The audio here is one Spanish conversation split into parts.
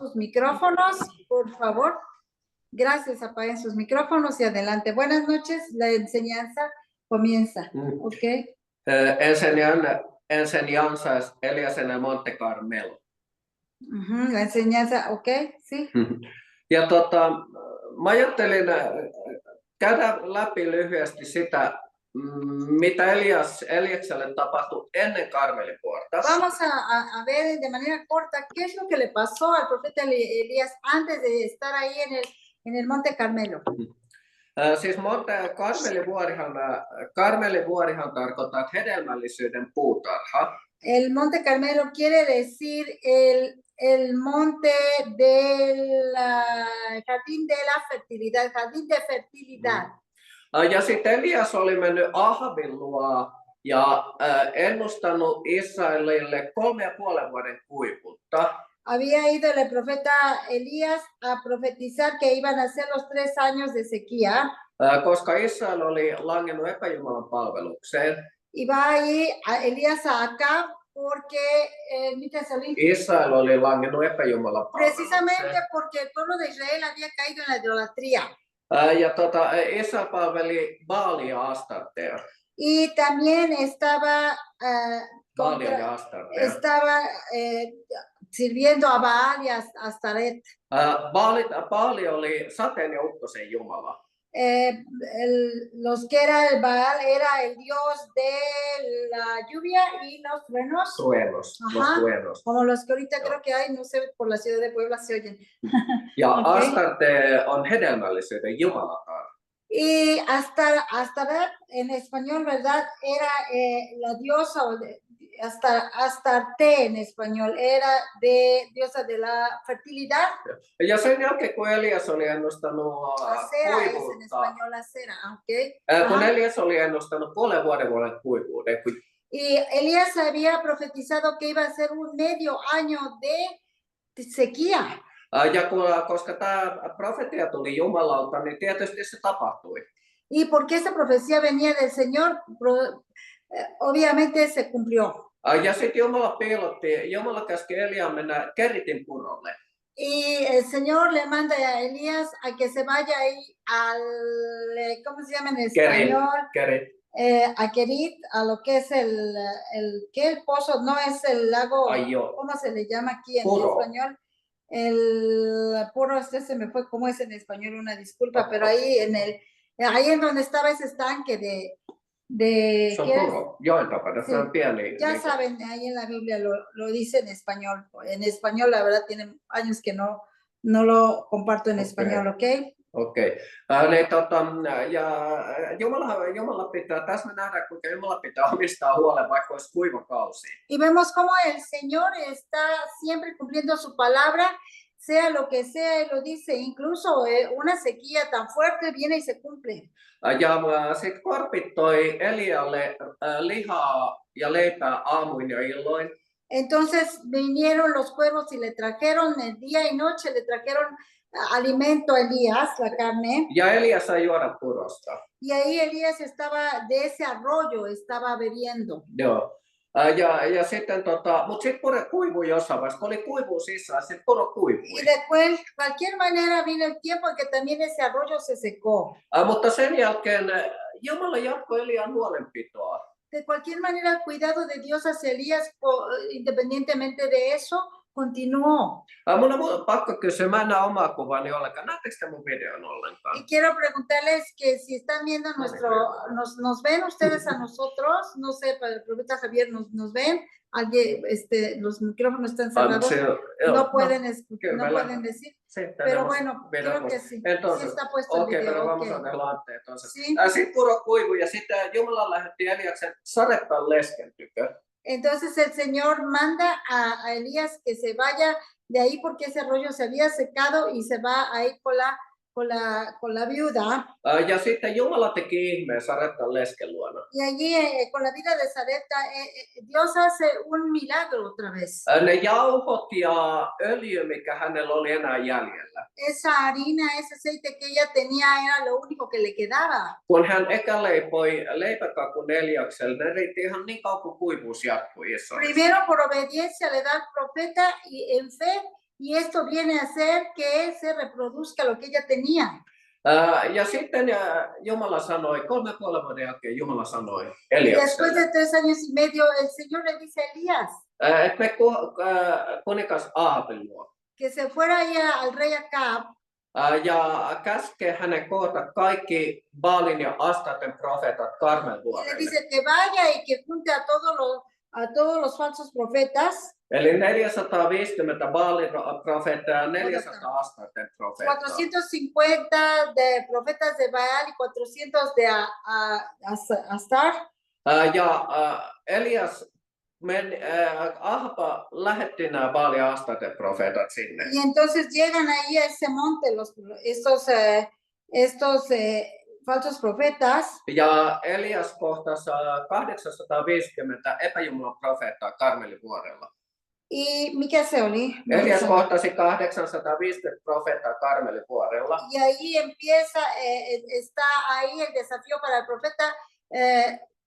sus micrófonos, por favor. Gracias, apaguen sus micrófonos y adelante. Buenas noches, la enseñanza comienza. ¿Ok? Enseñanzas Elías en el Monte Carmelo. La enseñanza, ¿ok? Sí. Ja mä ajattelin käydä läpi lyhyesti sitä, mitä Eliakselle tapahtui ennen Karmelivuorta. Vamos a ver de manera corta qué es lo que le pasó al profeta Elías antes de estar ahí en el Monte Carmelo. Siis Karmelivuorihan tarkoittaa hedelmällisyyden puutarha. El Monte Carmelo quiere decir el monte del jardín de la fertilidad, jardín de fertilidad. Ja sitten Elias oli mennyt Ahabin luo ja ennustanut Israelille 3,5 vuoden kuivuutta. Había ido el profeta Elías a profetizar que iban a ser los 3 años de sequía. Koska Israel oli langennut epäjumalan palvelukseen. Y va ahí a Elías acá porque Israel oli langennut epäjumalan palvelukseen. Precisamente porque el pueblo de Israel había caído en la idolatría. Ja Israel palveli Baalia ja Astartea. Y también estaba sirviendo a Baal y a Astaret. Baali oli sateen ja ukkosen jumala. Los que era el Baal era el dios de la lluvia y los truenos. Truenos, los truenos. Como los que ahorita creo que hay, no sé, por la ciudad de Puebla se oyen. Ja Astarte on hedelmällisyyden jumalatar. Y Astaret en español, ¿verdad? Era la diosa, Astarte en español, era diosa de la fertilidad. Ja sen jälkeen, kun Elias oli ennustanut kuivuutta. En español, acera, okay. Kun Elias oli ennustanut 5 vuoden kuivuuden. Y Elías había profetizado que iba a ser un medio año de sequía. Ja koska tämä profetia tuli Jumalalta, niin tietysti se tapahtui. Y porque esa profecía venía del Señor, obviamente se cumplió. Ja sitten Jumala käski Eliaan mennä Keritin purolle. Y el Señor le manda a Elías a que se vaya ahí al, ¿cómo se llama en español? Kerit. A Kerit, a lo que es el pozo, no es el lago, ¿cómo se le llama aquí en español? El puro, se me fue, ¿cómo es en español? Una disculpa, pero ahí en donde estaba ese estanque de ya saben, ahí en la Biblia lo dice en español. En español, la verdad, tiene años que no lo comparto en español, ¿ok? Okei. Ja Jumala pitää, tässä me nähdään, kuinka Jumala pitää omistaa huolen, vaikka olisi kuiva kausi. Y vemos cómo el Señor está siempre cumpliendo su palabra, sea lo que sea, Él lo dice. Incluso una sequía tan fuerte viene y se cumple. Ja sitten korpit toi Elialle lihaa ja leipää aamuin ja illoin. Entonces vinieron los cuervos y le trajeron día y noche, le trajeron alimento a Elías, la carne. Ja Elias sai juoda purosta. Y ahí Elías estaba de ese arroyo, estaba bebiendo. Joo. Ja sitten mutta sitten kuivui jossain vaiheessa, kun oli kuivu sisään, sitten puro kuivui. Y después, de cualquier manera, vino el tiempo en que también ese arroyo se secó. Mutta sen jälkeen Jumala jatkoi Elian huolenpitoa. De cualquier manera, el cuidado de Dios hacia Elías, independientemente de eso, continuó. Mun on pakko kysyä, mä en näe omaa kuvani ollenkaan. Näettekö te mun videon ollenkaan? Y quiero preguntarles que si están viendo nos ven ustedes a nosotros, no sé, para el profeta Javier, ¿nos ven? Alguien, los micrófonos están cerrados, no pueden escuchar, no pueden decir, sí, pero bueno, creo que sí. Entonces, sí está puesto el video. Pero vamos a adelante entonces. Sí. Sitten puro kuivu ja sitten Jumala lähetti Eliaksen Sareptan lesken tykö. Entonces el Señor manda a Elías que se vaya de ahí porque ese arroyo se había secado y se va ahí con la viuda. Ja sitten Jumala teki ihmeen Sareptan lesken luona. Y allí con la vida de Sarepta Dios hace un milagro otra vez. Ne jauhot ja öljy, mikä hänellä oli enää jäljellä. Esa harina, ese aceite que ella tenía era lo único que le quedaba. Kun hän eka leipoi leipäkakun Eliakselle, ne riitti ihan niin kauan kuin kuivuus jatkui Israelissa. Primero por obediencia le da al profeta y en fe Y esto viene a hacer que se reproduzca lo que ella tenía. Ja sitten Jumala sanoi, 3,5 vuoden jälkeen Jumala sanoi Y después Eliakselle, de 3 años y medio, el Señor le dice a Elías että me kuningas Ahabin luo. que se fuera ahí al rey Acab Ja käskee hänen koota kaikki Baalin ja Astaten profeetat y le Karmelvuorelle. dice que vaya y que junte a todos los falsos profetas. Eli 450 Baalin profeettaa ja 400 Astaten profeettaa. 450 de profetas de Baal y 400 de Astar. Ja Elias Ahaba lähetti nämä Baali ja Astaten profeetat sinne. Y entonces llegan ahí a ese monte estos falsos profetas. Ja Elias kohtasi 850 epäjumalan profeettaa Karmelivuorella. Y mikä se oli? Elias kohtasi 850 profeettaa Karmelivuorella. Y ahí empieza, está ahí el desafío para el profeta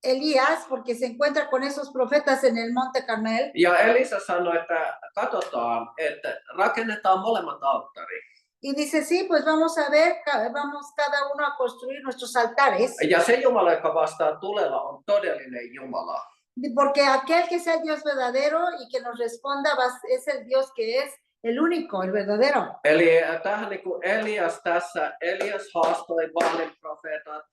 Elías, porque se encuentra con esos profetas en el monte Carmel. Ja Elisa sanoi, että katsotaan, että rakennetaan molemmat alttarit. Y dice, sí, pues vamos a ver, vamos cada uno a construir nuestros altares. Ja se Jumala, joka vastaa tulella, on todellinen Jumala. Porque aquel que sea el Dios verdadero y que nos responda es el Dios que es el único, el verdadero. Eli tähän niin kuin Elias haastoi Baalin profeetat.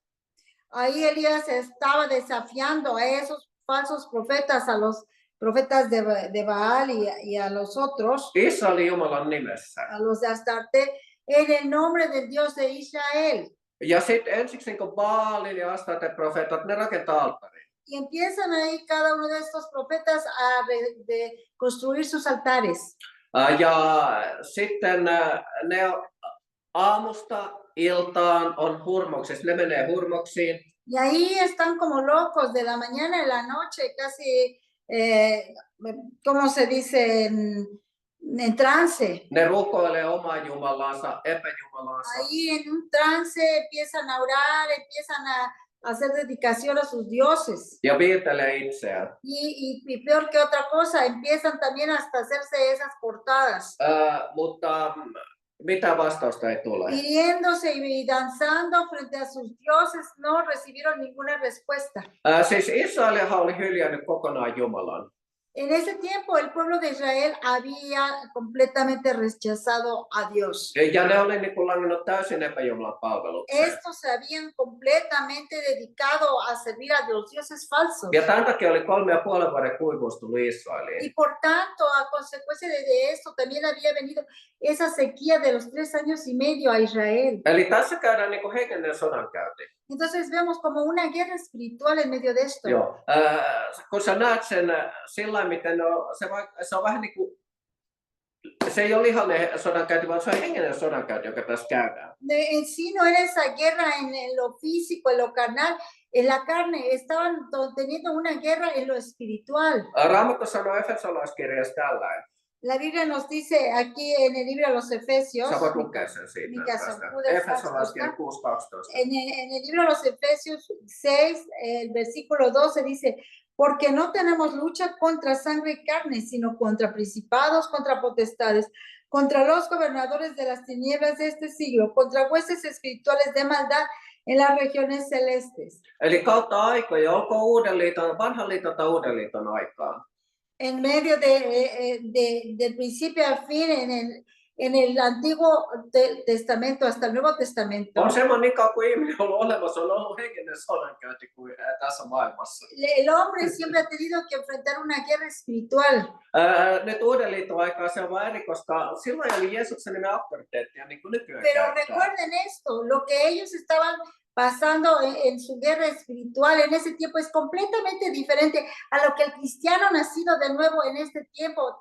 Ahí Elías estaba desafiando a esos falsos profetas, a los profetas de Baal y a los otros, Israelin Jumalan nimessä. a los de Astarte, en el nombre del Dios de Israel. Ja sitten ensiksi niin Baalin ja Astaten profeetat, ne rakentaa alttarin. Y empiezan ahí cada uno de estos profetas a de construir sus altares. Ja sitten ne aamusta iltaan on hurmoksissa, ne menee hurmoksiin. Y ahí están como locos de la mañana a la noche, casi, ¿cómo se dice? En trance. Ne rukoilee omaa Jumalansa, epäjumalansa. Ahí en un trance empiezan a orar, empiezan a hacer dedicación a sus dioses. Ja viitelee itseään. Y peor que otra cosa, empiezan también hasta hacerse esas portadas. Mutta mitään vastausta ei tule. Hiriéndose y danzando frente a sus dioses, no recibieron ninguna respuesta. Siis Israelihan oli hyljännyt kokonaan Jumalan. En ese tiempo el pueblo de Israel había completamente rechazado a Dios. Ja ne oli niin kuin langennut täysin epäjumalan palvelukseen. Estos se habían completamente dedicado a servir a los dioses falsos. Ja tämän takia oli 3,5 vuoden kuivuus tullut Israeliin. Y por tanto, a consecuencia de esto, también había venido esa sequía de los 3 años y medio a Israel. Eli tässä käydään niin kuin hengellinen sodankäynti. Entonces vemos como una guerra espiritual en medio de esto. Joo. Kun sä näet sen sillä miten se on vähän niin kuin, se ei ole lihallinen sodankäynti, vaan se on hengellinen sodankäynti, joka tässä käydään. En sí no era esa guerra en lo físico, en lo carnal, en la carne. Estaban teniendo una guerra en lo espiritual. Raamattu sanoo Efesolaiskirjassa tällainen. La Biblia nos dice aquí en el libro de los Efesios. Sä voit lukea sen siitä. Efesolaiskirja 6:12. En el libro de los Efesios 6, el versículo 12 dice, porque no tenemos lucha contra sangre y carne, sino contra principados, contra potestades, contra los gobernadores de las tinieblas de este siglo, contra huestes espirituales de maldad en las regiones celestes. Eli kautta aikoja, olkoon uuden liiton, vanhan liiton tai uuden liiton aikaan. En medio del principio al fin, en el Antiguo Testamento hasta el Nuevo Testamento. On semmoinen niin kauan kuin ihminen on ollut olemassa, on ollut henkinen sodankäynti kuin tässä maailmassa. El hombre siempre ha tenido que enfrentar una guerra espiritual. Nyt uuden liiton aikaa se on vaan eri, koska silloin oli Jeesuksen nimen auktoriteettia niin kuin nykyään Pero käyttää. recuerden esto, lo que ellos estaban pasando en su guerra espiritual en ese tiempo es completamente diferente a lo que el cristiano nacido de nuevo en este tiempo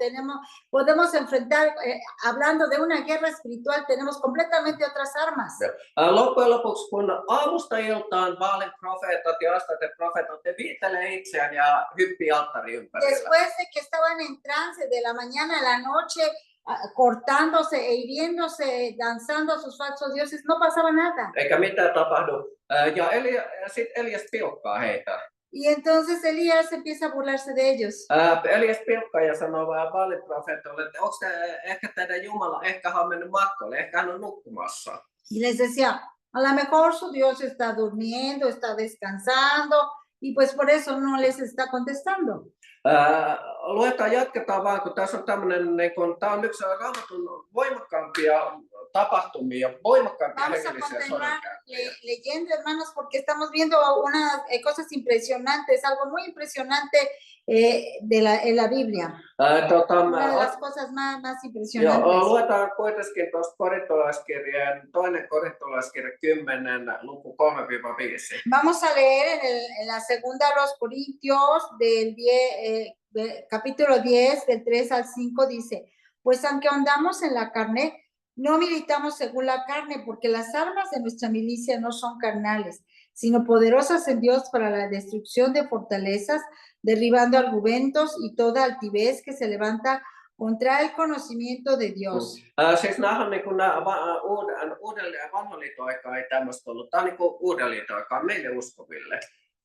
podemos enfrentar, hablando de una guerra espiritual, tenemos completamente otras armas. Loppujen lopuksi, kun aamusta iltaan Baalin profeetat ja Astaten profeetat, ne viittelee itseään ja hyppii alttari ympärillä. Después de que estaban en trance de la mañana a la noche, cortándose e hiriéndose, danzando a sus falsos dioses, no pasaba nada. Eikä mitään tapahdu. Ja sitten Elias pilkkaa heitä. Y entonces Elías empieza a burlarse de ellos. Elias pilkkaa ja sanoo vaan Baali-profeetalle, että onko ehkä teidän Jumala, ehkä hän on mennyt matkalle, ehkä hän on nukkumassa. Y les decía, a lo mejor su Dios está durmiendo, está descansando, y pues por eso no les está contestando. Jatketaan vaan, kun tässä on tämmöinen, tämä on yksi Raamatun voimakkaampia tapahtumia, voimakkaampia hengellisiä sodankäyntiä. Leyendo, hermanos, porque estamos viendo unas cosas impresionantes, algo muy impresionante en la Biblia. Una de las cosas más impresionantes. Luetaan kuitenkin tuosta korintolaiskirjeen, 2 korintolaiskirja 10, luku 3-5. Vamos a leer en la segunda de los Corintios del capítulo 10, del 3 al 5, dice, pues aunque andamos en la carne, no militamos según la carne, porque las armas de nuestra milicia no son carnales, sino poderosas en Dios para la destrucción de fortalezas, derribando argumentos y toda altivez que se levanta contra el conocimiento de Dios. Siis nämä on niin kuin vanhan liiton aikaa ei tämmöistä ollut. Tämä on niin kuin uuden liiton aikaa meille uskoville.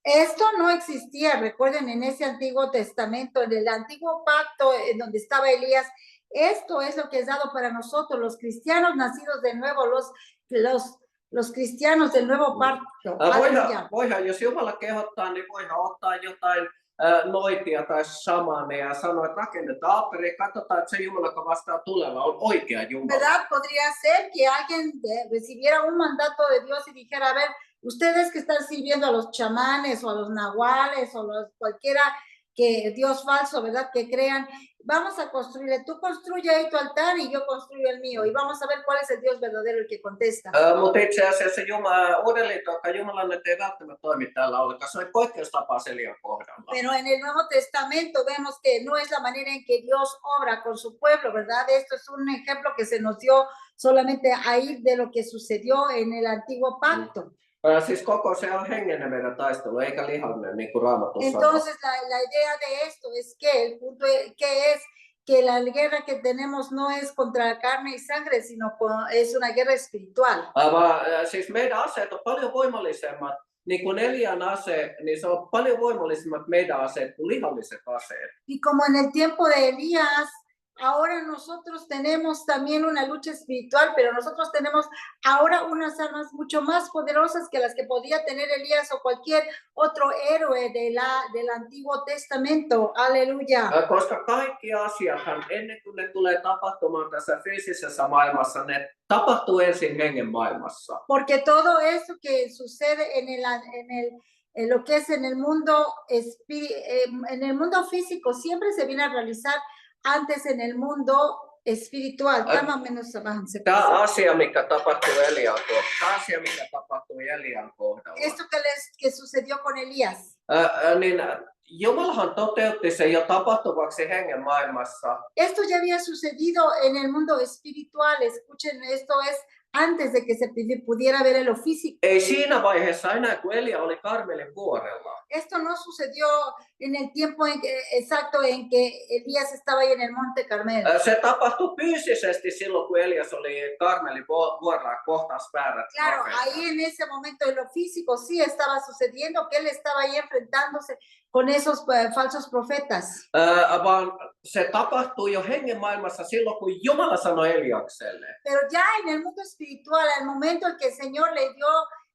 Esto no existía, recuerden, en ese Antiguo Testamento, en el Antiguo Pacto, en donde estaba Elías. Esto es lo que es dado para nosotros, los cristianos nacidos de nuevo, los cristianos del nuevo pacto. Voihan, jos Jumala kehottaa, niin voihan ottaa jotain noitia tai samaneja ja sanoa, että rakennetaan altari, katsotaan, että se Jumala, joka vastaa tulella, on oikea Jumala. ¿Verdad? Podría ser que alguien recibiera un mandato de Dios y dijera, a ver, ustedes que están sirviendo a los chamanes o a los nahuales o cualquiera que Dios falso, ¿verdad? Que crean, vamos a construirle, tú construye ahí tu altar y yo construyo el mío y vamos a ver cuál es el Dios verdadero el que contesta. Mutta itse asiassa uuden liiton aikaa Jumalan ei välttämättä toimi tällä ollenkaan, se oli poikkeustapaus Elian kohdalla. Pero en el Nuevo Testamento vemos que no es la manera en que Dios obra con su pueblo, ¿verdad? Esto es un ejemplo que se nos dio solamente ahí de lo que sucedió en el Antiguo Pacto. Siis koko se on hengenen meidän taistelu, eikä lihallinen, niin kuin Raamattu sanoo. Entonces la idea de esto es que el punto que es que la guerra que tenemos no es contra carne y sangre, sino es una guerra espiritual. Siis meidän aseet on paljon voimallisemmat, niin kuin Elian ase, niin se on paljon voimallisemmat meidän aseet kuin lihalliset aseet. Y como en el tiempo de Elías, ahora nosotros tenemos también una lucha espiritual, pero nosotros tenemos ahora unas armas mucho más poderosas que las que podía tener Elías o cualquier otro héroe del Antiguo Testamento. Aleluya. Koska kaikki asiathan ennen kuin ne tulee tapahtumaan tässä fyysisessä maailmassa, ne tapahtuu ensin hengen maailmassa. Porque todo eso que sucede en lo que es en el mundo físico siempre se viene a realizar antes en el mundo espiritual. Tämä asia, mikä tapahtui Elian kohdalla. Esto que sucedió con Elías. Niin Jumalahan toteutti sen jo tapahtuvaksi hengen maailmassa. Esto ya había sucedido en el mundo espiritual. Escuchen, esto es antes de que se pudiera ver en lo físico. Ei siinä vaiheessa enää, kun Elia oli Karmelin vuorella. Esto no sucedió en el tiempo exacto en que Elías estaba ahí en el monte Carmelo. Se tapahtui fyysisesti silloin, kun Elias oli Karmelin vuorella kohtas väärät. Claro, ahí en ese momento en lo físico sí estaba sucediendo que él estaba ahí enfrentándose con esos falsos profetas. Vaan se tapahtui jo hengen maailmassa silloin, kun Jumala sanoi Eliakselle. Pero ya en el mundo espiritual, al momento en que el Señor le dio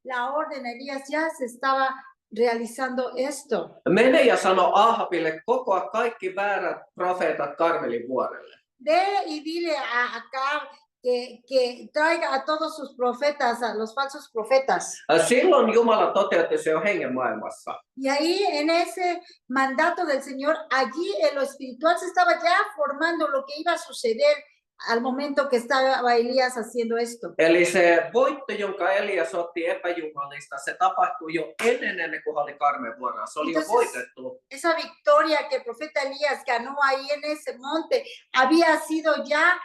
la orden a Elías, ya se estaba realizando esto. Mene ja sano Ahabille, kokoa kaikki väärät profeetat Karmelin vuorelle. Ve y dile a Acab que traiga a todos sus profetas, a los falsos profetas. Silloin Jumala toteutti se jo hengen maailmassa. Y ahí en ese mandato del Señor, allí en lo espiritual se estaba ya formando lo que iba a suceder al momento que estaba Elías haciendo esto. Eli se voitto, jonka Elias otti epäjumalista, se tapahtui jo ennen kuin oli Karmel vuorella. Se oli jo voitettu. Esa victoria que el profeta Elías ganó ahí en ese monte había sido ya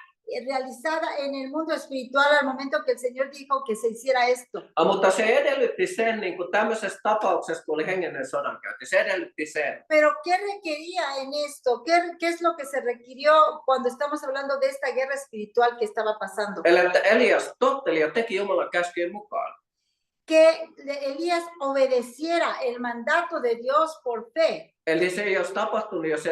realizada en el mundo espiritual al momento que el Señor dijo que se hiciera esto. Mutta se edellytti sen, niin kuin tämmöisessä tapauksessa, kun oli hengellinen sodankäynti, se edellytti sen. Pero ¿qué requería en esto? ¿Qué es lo que se requirió cuando estamos hablando de esta guerra espiritual que estaba pasando? Eli että Elias totteli ja teki Jumalan käskyjen mukaan. que Elías obedeciera el mandato de Dios por fe. Eli se ei olisi tapahtunut, jos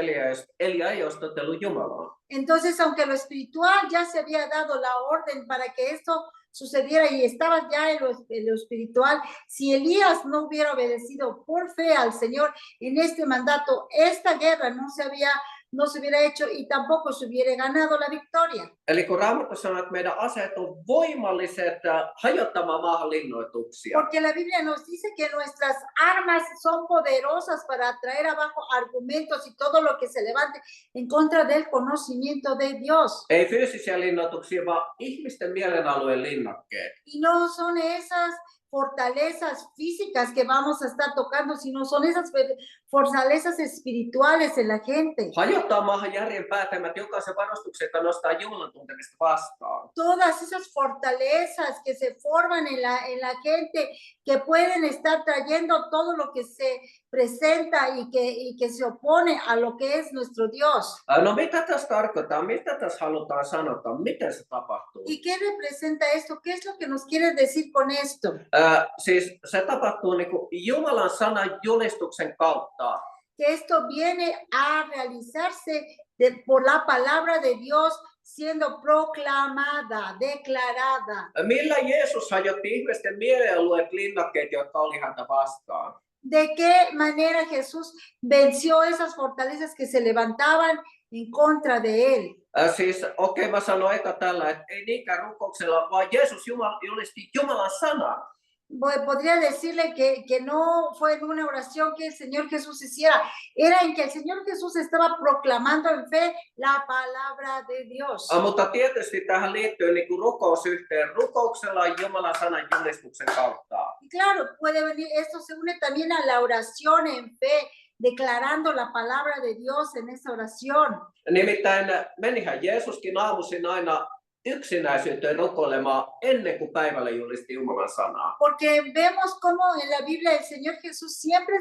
Elia ei olisi totellut Jumalaa. Entonces, aunque lo espiritual ya se había dado la orden para que esto sucediera y estaba ya en lo espiritual, si Elías no hubiera obedecido por fe al Señor en este mandato, esta guerra no se hubiera hecho y tampoco se hubiera ganado la victoria. Eli kun Raamattu sanoo, että meidän aseet on voimalliset hajottamaan maahan linnoituksia. Porque la Biblia nos dice que nuestras armas son poderosas para traer abajo argumentos y todo lo que se levante en contra del conocimiento de Dios. Ei fyysisiä linnoituksia, vaan ihmisten mielenalueen linnakkeet. Y no son esas fortalezas físicas que vamos a estar tocando, sino son esas fortalezas espirituales en la gente. Hajottaa maahan järjen päätelmät jokaisen varustuksen, joka nostaa Jumalan tuntemista vastaan. Todas esas fortalezas que se forman en la gente, que pueden estar trayendo todo lo que se presenta y que se opone a lo que es nuestro Dios. No mitä tässä tarkoittaa? Mitä tässä halutaan sanota? Miten se tapahtuu? ¿Y qué representa esto? ¿Qué es lo que nos quiere decir con esto? Siis se tapahtuu niin kuin Jumalan sanan julistuksen kautta. Que esto viene a realizarse por la palabra de Dios siendo proclamada, declarada. Millä Jeesus hajotti ihmisten mielialueet linnakkeet, jotka oli häntä vastaan? ¿De qué manera Jesús venció esas fortalezas que se levantaban en contra de él? Siis mä sanon eka tällä, että ei niinkään rukouksella, vaan Jeesus julisti Jumalan sanaa. Podría decirle que no fue en una oración que el Señor Jesús hiciera, era en que el Señor Jesús estaba proclamando en fe la palabra de Dios. Mutta tietysti tähän liittyy niin kuin rukousyhteen rukouksella Jumalan sanan julistuksen kautta. Y claro, puede venir, esto se une también a la oración en fe, declarando la palabra de Dios en esa oración. Nimittäin menihän Jeesuskin aamuisin aina yksinäisyyteen rukoilemaan ennen kuin päivällä julisti Jumalan sanaa. Porque vemos cómo en la Biblia el Señor Jesús siempre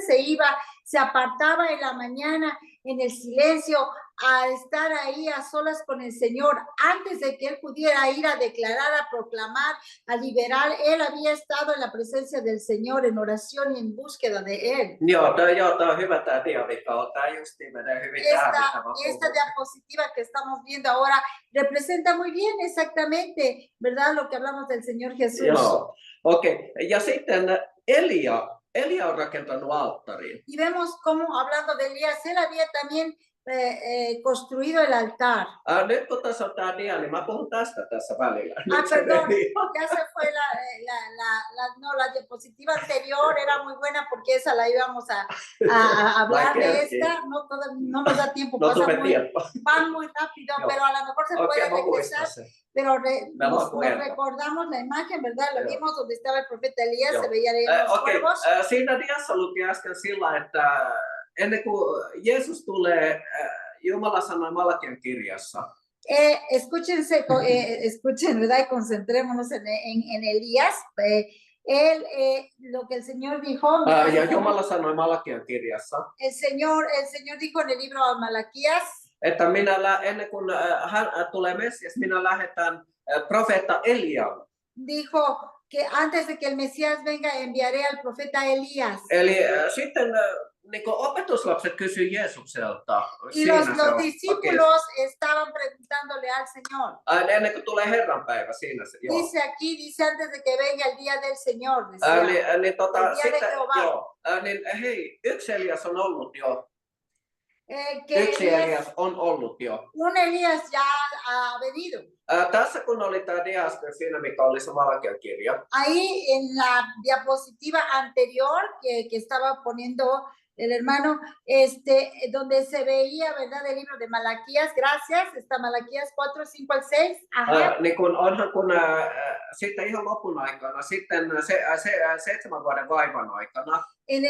se apartaba en la mañana en el silencio a estar ahí a solas con el Señor antes de que él pudiera ir a declarar, a proclamar, a liberar. Él había estado en la presencia del Señor en oración y en búsqueda de él. Joo, tää on hyvä tää diavikka. Tää justiin menee hyvin esta diapositiva que estamos viendo ahora representa muy bien exactamente, ¿verdad? Lo que hablamos del Señor Jesús. Joo, okei. Ja sitten Elia on rakentanut alttarin. Y vemos cómo, hablando de Elías, él había también construido el altar. Nyt kun tässä on tämä dia, niin mä puhun tästä tässä välillä. Perdón, ya se fue la diapositiva anterior, era muy buena porque esa la íbamos a hablar de esta, no nos da tiempo, van muy rápido, no. Pero a lo mejor se puede regresar. Pero nos recordamos la imagen, ¿verdad? Lo vimos donde estaba el profeta Elías, se veía los cuervos. Siinä diassa luki äsken sillä, että ennen kuin Jeesus tulee, Jumala sanoi Malakian kirjassa. Escuchen, ¿verdad? Y concentrémonos en Elías. Lo que el Señor dijo. Ja Jumala sanoi Malakian kirjassa. El Señor dijo en el libro de Malaquías. Että ennen kuin hän tulee Messias, minä lähetän profeetta Elian. Dijo que antes de que el Mesías venga enviaré al profeta Elías. Eli sitten niin opetuslapset kysyi Jeesukselta. Y los discípulos estaban preguntándole al Señor. Ennen kuin tulee Herran päivä siinä se. Dice antes de que venga el día del Señor. El día de Jehová. Niin hei, yksi Elias on ollut jo. Yksi Elias on ollut jo. Un Elías ya ha venido. Tässä kun oli tämä diaster siinä, mikä oli se Malakian kirja. Ahí en la diapositiva anterior que estaba poniendo el hermano, donde se veía, ¿verdad? El libro de Malaquías, gracias, está Malaquías 4, 5 al 6. Niin kun onhan kun sitten ihan lopun aikana, sitten se 7 vuoden vaivan aikana. En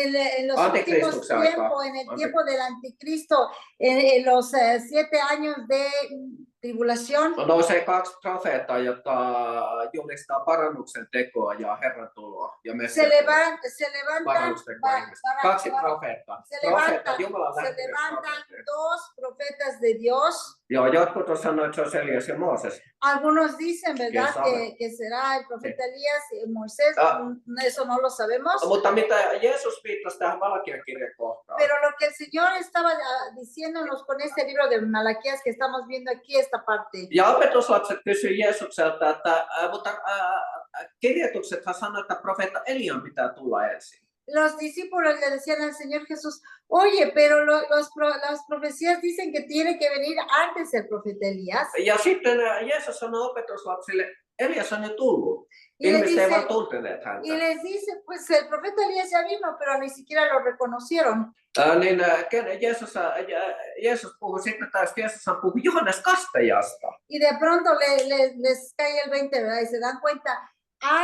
los últimos tiempos, en el tiempo del anticristo, en los 7 años tribulación. Nousee 2 profeettaa, jotka julistaa parannuksen tekoa ja Herran tuloa. Ja Se levantan, 2 profeettaa. se levantan 2 profetas de Dios. Joo, jotkut on sanonut, että se on Elias ja Mooses. Algunos dicen, ¿verdad? Que será el profeta Elías y Moisés. Eso no lo sabemos. Mutta mitä Jeesus viittasi tähän Malakian-kirjan kohtaan? Pero lo que el Señor estaba diciéndonos con este libro de Malaquías que estamos viendo aquí, esta parte. Ja opetuslapset kysyi Jeesukselta, että mutta kirjoituksethan sanoo, että profeetta Elian pitää tulla ensin. Los discípulos le decían al Señor Jesús, oye, pero las profecías dicen que tiene que venir antes el profeta Elías. Ja sitten Jeesus sanoi opetuslapsille, Elias on jo tullut. Ihmiset eivät vaan tunteneet häntä. Y les dice, pues el profeta Elías ya vino, pero ni siquiera lo reconocieron. Niin Jeesus puhui sitten taas, Jeesus puhui Johannes Kastajasta. Y de pronto les cae el 20, ¿verdad? Y se dan cuenta,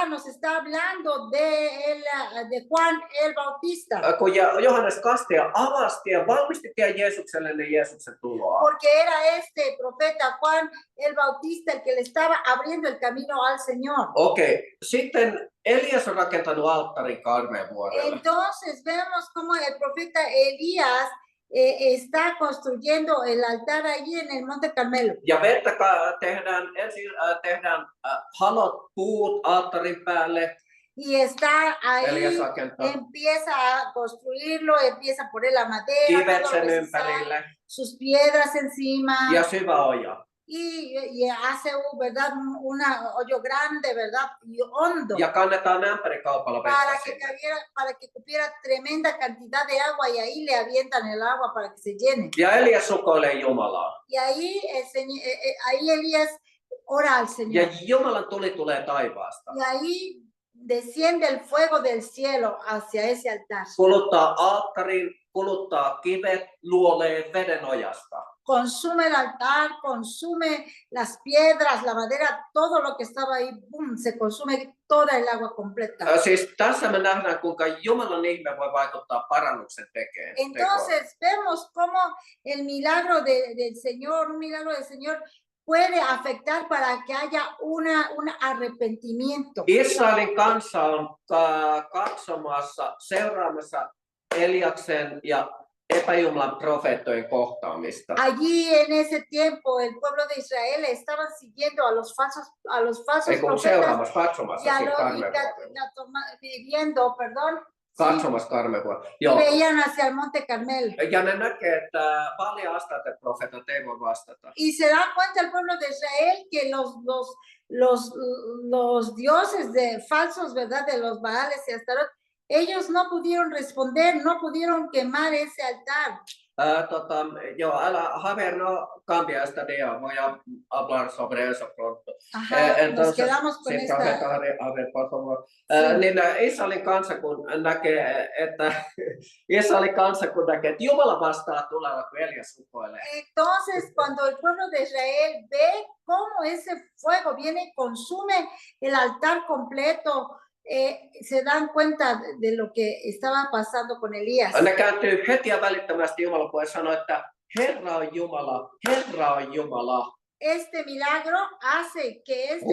nos está hablando de Juan el Bautista. Kun Johannes Kastaja avasti ja valmisti tien Jeesukselle ennen Jeesuksen tuloa. Porque era este profeta Juan el Bautista el que le estaba abriendo el camino al Señor. Okei, sitten Elias on rakentanut alttarin Karmelvuorelle. Entonces vemos cómo el profeta Elías está construyendo el altar allí en el Monte Carmelo. Ja vettä tehdään halot puut alttarin päälle. Y está ahí, empieza a construirlo, empieza a poner la madera, kivet sen ympärille. Sus piedras encima. Ja syvä oja. Y hace, ¿verdad? Un hoyo grande, ¿verdad? Y hondo. Ja kannetaan ämpärikaupalla vettä para que cupiera tremenda cantidad de agua y ahí le avientan el agua para que se llene. Ja Elias rukoilee Jumalaa. Y ahí Elías ora al Señor. Ja Jumalan tuli tulee taivaasta. Y ahí desciende el fuego del cielo hacia ese altar. Kuluttaa alttarin, kuluttaa kivet, luolee veden ojasta. Consume el altar, consume las piedras, la madera, todo lo que estaba ahí, boom, se consume toda el agua completa. Siis tässä me nähdään, kuinka Jumalan ihme voi vaikuttaa parannuksen tekoon. Entonces vemos cómo el milagro del Señor, un milagro del Señor puede afectar para que haya un arrepentimiento. Israelin kansa on katsomassa, seuraamassa Eliaksen ja epäjumalan profeettojen kohtaamista. Allí en ese tiempo el pueblo de Israel estaban siguiendo a los falsos profetas viviendo, perdón. Katsomassa Karmelvuorella. Y veían hacia el Monte Carmel. Ja ne näkee, että valja-astaten profeetat ei voi vastata. Y se da cuenta el pueblo de Israel que los dioses de falsos, ¿verdad? De los Baales y Astarot, ellos no pudieron responder, no pudieron quemar ese altar. Javier, no cambia esta idea, voy a hablar sobre eso pronto. Entonces, nos quedamos con esta. Javier, por favor. Niin Israelin kansakunta näkee, että Jumala vastaa tuleva, kun Elias rukoilee. Entonces, cuando el pueblo de Israel ve cómo ese fuego viene y consume el altar completo, se dan cuenta de lo que estaba pasando con Elías. Ne kääntyy heti ja välittömästi Jumalan puolelle sanoo, että Herra on Jumala, Herra on Jumala. Este milagro hace que este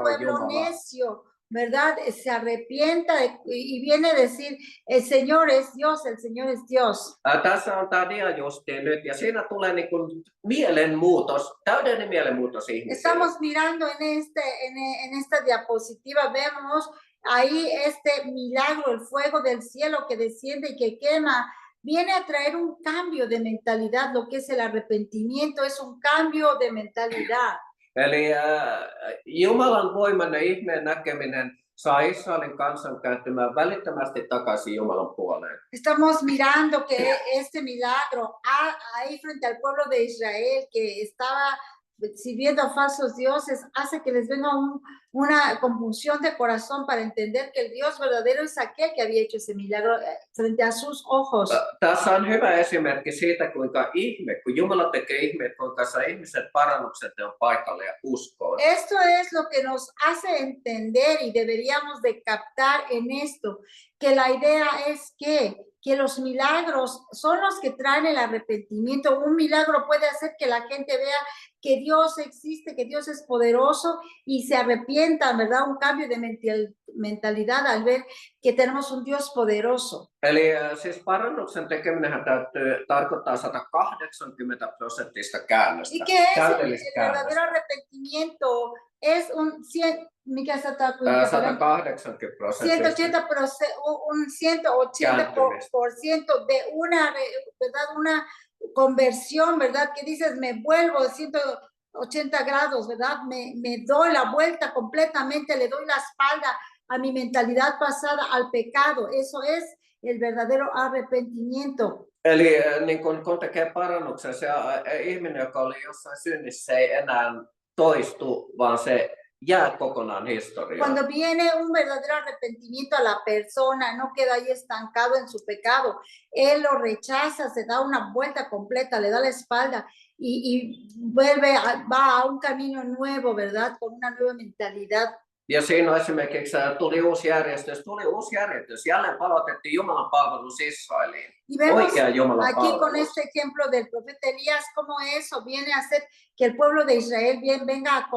pueblo necio, ¿verdad? Se arrepienta y viene a decir, el Señor es Dios, el Señor es Dios. Tässä on tämä dia justiin nyt, ja siinä tulee niin kuin mielenmuutos, täydellinen mielenmuutos ihmisille. Estamos mirando en esta diapositiva, vemos ahí este milagro, el fuego del cielo que desciende y que quema, viene a traer un cambio de mentalidad, lo que es el arrepentimiento, es un cambio de mentalidad. Eli Jumalan voiman ja ihmeen näkeminen saa Israelin kansan kääntymään välittömästi takaisin Jumalan puoleen. Estamos mirando que este milagro ahí frente al pueblo de Israel que estaba sirviendo a falsos dioses, hace que les venga una confusión de corazón para entender que el Dios verdadero es aquel que había hecho ese milagro frente a sus ojos. Tässä on hyvä esimerkki siitä, kuinka kun Jumala tekee ihmeet, kuinka saa ihmiset parannukset ja paikalle ja uskoon. Esto es lo que nos hace entender y deberíamos de captar en esto, que la idea es que los milagros son los que traen el arrepentimiento. Un milagro puede hacer que la gente vea que Dios existe, que Dios es poderoso y se arrepientan, ¿verdad? Un cambio de mentalidad al ver que tenemos un Dios poderoso. Eli siis parannuksen tekeminenhän tarkoittaa 180% käännöstä. Y que es el verdadero arrepentimiento es un 180% de una, ¿verdad? Una conversión, ¿verdad? Que dices, me vuelvo de 180 grados, ¿verdad? Me doy la vuelta completamente, le doy la espalda a mi mentalidad pasada, al pecado. Eso es el verdadero arrepentimiento. Eli niin kun tekee parannuksen, se ihminen, joka oli jossain synnissä, ei enää toistu, vaan se jää kokonaan historiaan. Cuando viene un verdadero arrepentimiento a la persona, no queda ahí estancado en su pecado. Él lo rechaza, se da una vuelta completa, le da la espalda y vuelve, va a un camino nuevo, ¿verdad? Con una nueva mentalidad. Ja siinä esimerkiksi tuli uusi järjestys. Jälleen palautettiin Jumalan palvelus Israeliin. Y vemos aquí con este ejemplo del profeta Elías, cómo eso viene a hacer que el pueblo de Israel venga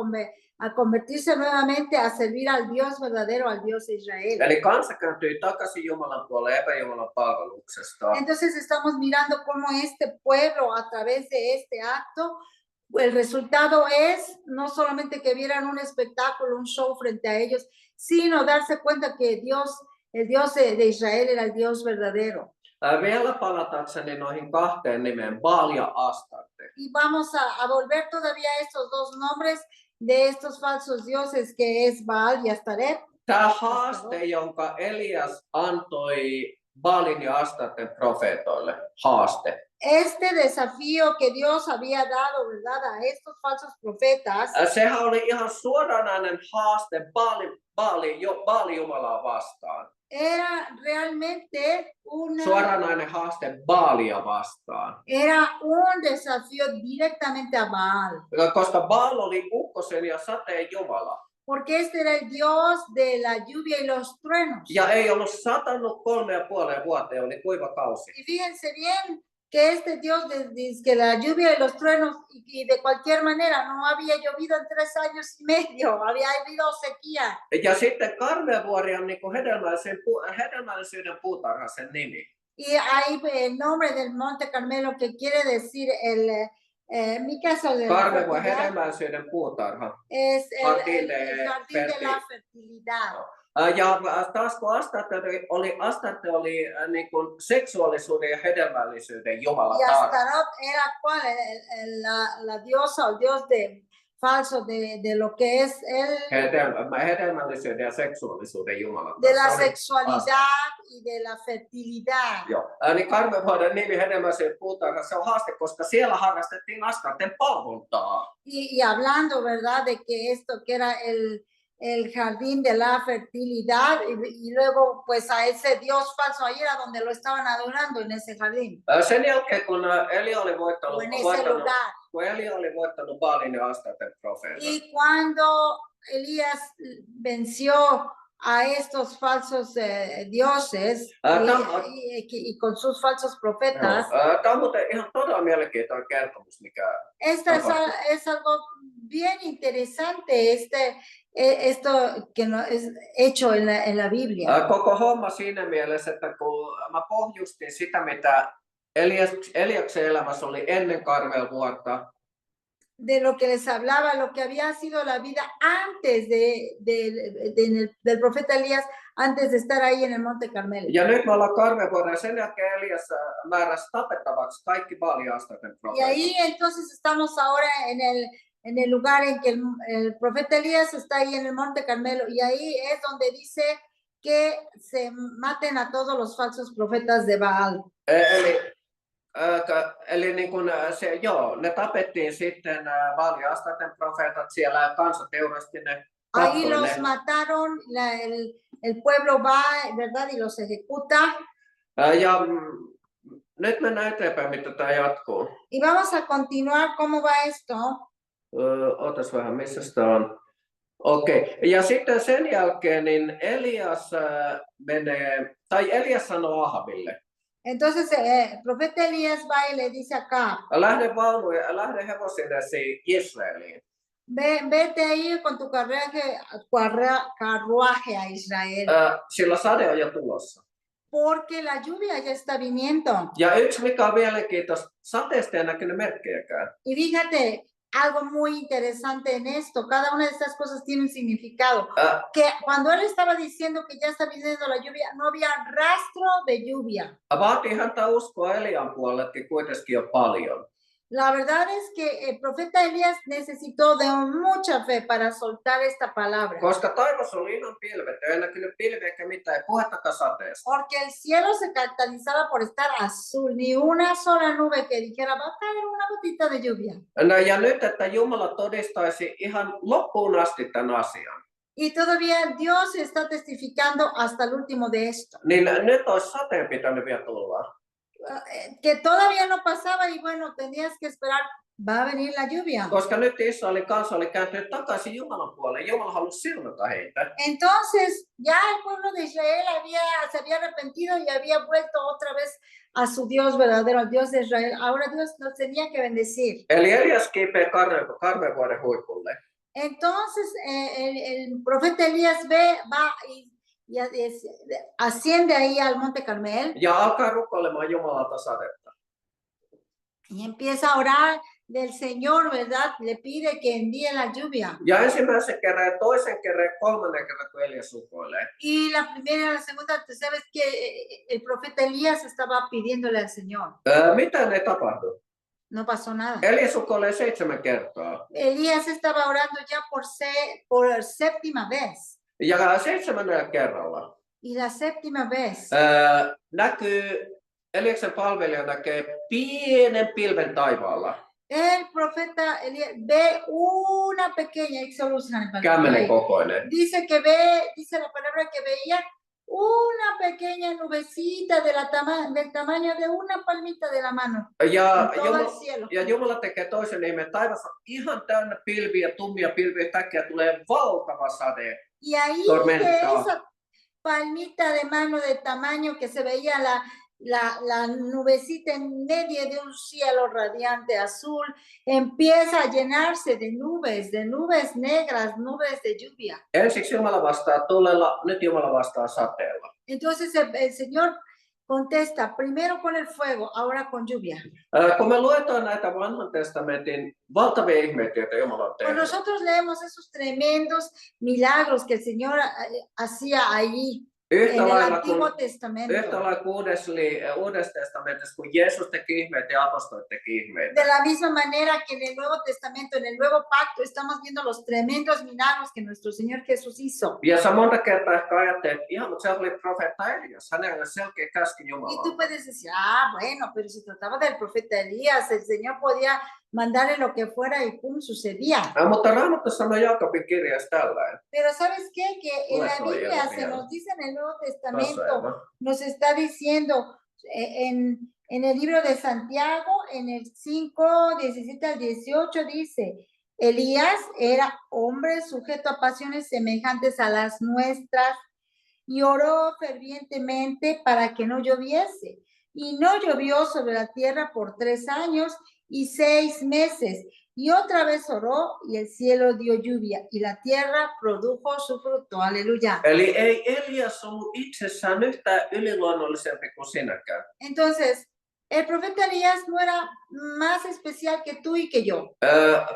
a convertirse nuevamente a servir al Dios verdadero, al Dios de Israel. Eli kansa kääntyi takaisin Jumalan puoleen epäjumalan palveluksesta. Entonces estamos mirando cómo este pueblo, a través de este acto, el resultado es no solamente que vieran un espectáculo, un show frente a ellos, sino darse cuenta que Dios, el Dios de Israel era el Dios verdadero. Vielä palatakseni noihin kahteen nimeen, Baal ja Astarte. Y vamos a volver todavía a estos dos nombres de estos falsos dioses, que es Baal y Astaret. Tämä haaste, jonka Elias antoi Baalin ja Astarten profeetoille, haaste. Este desafío que Dios había dado, ¿verdad? A estos falsos profetas. Sehän oli ihan suoranainen haaste Baali Jumalaa vastaan. Era realmente suoranainen haaste Baalia vastaan. Era un desafío directamente a Baal. Koska Baal oli ukkosen ja sateen jumala. Porque este era el Dios de la lluvia y los truenos. Ja ei ollut satanut 3,5 vuoteen, oli kuiva kausi. Y fíjense bien que este Dios que la lluvia y los truenos y de cualquier manera no había llovido en 3 años y medio, había habido sequía. Ja sitten Karmeavuori on niinku hedelmällisyyden puutarha sen nimi. Y ahí el nombre del Monte Carmelo, que quiere decir mi caso de Karmeavuori hedelmällisyyden puutarha. Es el jardín de la fertilidad. Ja taas kun Astarte oli niin kuin seksuaalisuuden ja hedelmällisyyden jumala. Y Astarot era cuál, la diosa o dios de falso de lo que es el hedelmällisyyden ja seksuaalisuuden jumala. De la sexualidad y de la fertilidad. Joo. Niin Karmeavuoren nimi hedelmällisyyden puutarha, se on haaste, koska siellä harrastettiin Astarten palvontaa. Y hablando, ¿verdad? De que esto que era el jardín de la fertilidad y luego pues a ese dios falso ahí era donde lo estaban adorando en ese jardín. Sen jälkeen kun Eli oli voittanut Baalin ja Astarten profeetat. Y cuando Elías venció a estos falsos dioses y con sus falsos profetas. Tämä on muuten ihan todella mielenkiintoinen kertomus, mikä Esta es algo bien interesante, esto que no es hecho en la Biblia. Koko homma siinä mielessä, että kun mä pohjustin sitä, mitä Eliaksen elämässä oli ennen Karmeavuorta. De lo que les hablaba, lo que había sido la vida antes del profeta Elías, antes de estar ahí en el Monte Carmelo. Ja nyt me ollaan Karmeavuorella ja sen jälkeen Elias määräsi tapettavaksi kaikki Baalin ja Astarten profeetat. Y ahí entonces estamos ahora en el lugar en que el profeta Elías está ahí en el Monte Carmelo, y ahí es donde dice que se maten a todos los falsos profetas de Baal. Eli Eli niin kuin ne tapettiin sitten Baali-Astaten profeetat siellä ja kansa teurasti ne. Ahí los mataron, el pueblo va, ¿verdad? Y los ejecuta. Ja nyt mennään eteenpäin, mitä tämä jatkuu. Y vamos a continuar cómo va esto. Otas vähän, missä sitä on. Okei. Ja sitten sen jälkeen niin Elias Elias sanoo Ahabille. Entonces el profeta Elías va y le dice acá. Lähde hevosillesi Israeliin. Vete ahí con tu carruaje a Israel. Sillä sade on jo tulossa. Porque la lluvia ya está viniendo. Ja yksi mikä on mielenkiintoista, sateesta ei näkynyt merkkejäkään. Y fíjate, algo muy interesante en esto, cada una de estas cosas tiene un significado. Que cuando él estaba diciendo que ya está viniendo la lluvia, no había rastro de lluvia. Vaatii häntä uskoa Elian puolellekin kuitenkin jo paljon. La verdad es que el profeta Elías necesitó de mucha fe para soltar esta palabra. Koska taivas oli ihan pilvetty, ei näkynyt pilviä eikä mitään, ei puhettakaan sateesta. Porque el cielo se caracterizaba por estar azul, ni una sola nube que dijera va a caer una gotita de lluvia. No, ja nyt, että Jumala todistaisi ihan loppuun asti tämän asian. Y todavía Dios está testificando hasta el último de esto. Niin nyt olisi sateen pitänyt vielä tulla. Que todavía no pasaba y bueno, tenías que esperar, va a venir la lluvia. Koska nyt Israelin kansa oli kääntynyt takaisin Jumalan puoleen. Jumala halusi siunata heitä. Entonces, ya el pueblo de Israel se había arrepentido y había vuelto otra vez a su Dios verdadero, al Dios de Israel. Ahora Dios nos tenía que bendecir. Eli Elias kiipeä karmevuoden huipulle. Entonces, el profeta Elías va y asciende ahí al Monte Carmel. Ja alkaa rukoilemaan Jumalalta sadetta. Y empieza a orar del Señor, ¿verdad? Le pide que envíe la lluvia. Ja ensimmäisen kerran, toisen kerran, kolmannen kerran, kun Elias rukoilee. Y la primera, la segunda, sabes que el profeta Elías estaba pidiéndole al Señor. Mitään ei tapahdu. No pasó nada. Elias rukoilee 7 kertaa. Elías estaba orando ya por séptima vez. Ja 7. kerralla. Y la séptima vez. Näkyy, Eliaksen palvelija näkee pienen pilven taivaalla. El profeta Elías ve una pequeña, Kämmenen kokoinen. dice la palabra que veía una pequeña nubecita del tamaño de una palmita de la mano. Ja Jumala tekee toisen nimen. Taivas on ihan täynnä pilviä, tummia pilviä, takia tulee valtava sade. Y ahí de esa palmita de mano de tamaño que se veía la nubecita en medio de un cielo radiante azul, empieza a llenarse de nubes negras, nubes de lluvia. Ensiksi Jumala vastaa tulella, nyt Jumala vastaa sateella. Entonces el Señor contesta primero con el fuego, ahora con lluvia. Kun me luetaan näitä Vanhan testamentin valtavia ihmeitä, joita Jumala on tehnyt. Cuando nosotros leemos esos tremendos milagros que el Señor hacía allí. En el Antiguo Testamento. Yhtä lailla Uudessa testamentissa, kun Jeesus teki ihmeitä ja apostolit teki ihmeitä. De la misma manera que en el Nuevo Testamento, en el Nuevo Pacto, estamos viendo los tremendos milagros que nuestro Señor Jesús hizo. Ja sä monta kertaa ehkä ajattelet, ihan, mutta se oli profeetta Elias. Hänellä oli selkeä käsky Jumalalta. Y tú puedes decir, bueno, pero se trataba del profeta Elías, el Señor podía mandarle lo que fuera y pum, sucedía. Mutta Raamattu sanoo Jaakobin kirjassa tällainen. Pero ¿sabes qué? Que en la Biblia se nos dice en el Nuevo Testamento, nos está diciendo en el libro de Santiago, en el 5, 17 al 18, dice, Elías era hombre sujeto a pasiones semejantes a las nuestras y oró fervientemente para que no lloviese. Y no llovió sobre la tierra por 3 años y 6 meses. Y otra vez oró y el cielo dio lluvia y la tierra produjo su fruto. Aleluya. Eli ei Elias ollut itsessään yhtään yliluonnollisempi kuin sinäkään. Entonces, el profeta Elías no era más especial que tú y que yo.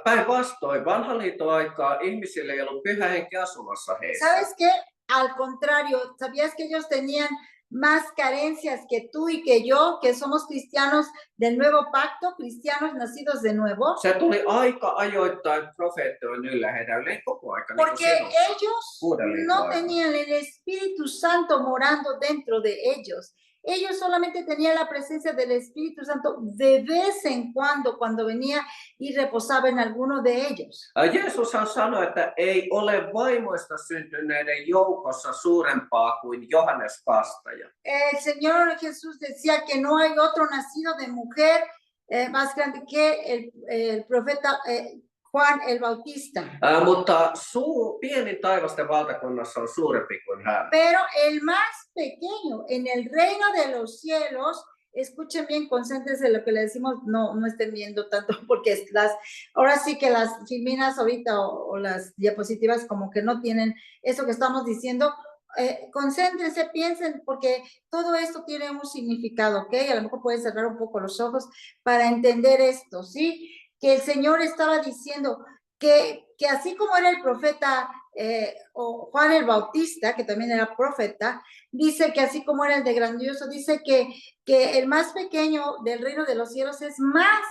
Päinvastoin, vanhan liiton aikaa ihmisille ei ollut pyhä henki asumassa heissä. ¿Sabes qué? Al contrario, ¿sabías que ellos tenían más carencias que tú y que yo, que somos cristianos del nuevo pacto, cristianos nacidos de nuevo? Se tuli aika ajoittain profeettojen yllä heidän koko aika. Porque ellos no tenían el Espíritu Santo morando dentro de ellos. ellos solamente tenían la presencia del Espíritu Santo de vez en cuando venía y reposaba en alguno de ellos. Jeesushan sanoi, että ei ole vaimoista syntyneiden joukossa suurempaa kuin Johannes Kastaja. El Señor Jesús decía que no hay otro nacido de mujer más grande que el profeta Juan el Bautista. Mutta pienin taivasten valtakunnassa on suurempi kuin hän. Pero el más pequeño en el reino de los cielos, escuchen bien, concéntrense lo que le decimos, no estén viendo tanto, porque ahora sí que las filminas ahorita o las diapositivas como que no tienen eso que estamos diciendo. Concéntrense, piensen, porque todo esto tiene un significado, ¿ok? A lo mejor pueden cerrar un poco los ojos para entender esto, ¿sí? Que el Señor estaba diciendo que así como era el profeta o Juan el Bautista, que también era profeta, dice que así como era el de grandioso, dice que el más pequeño del reino de los cielos es más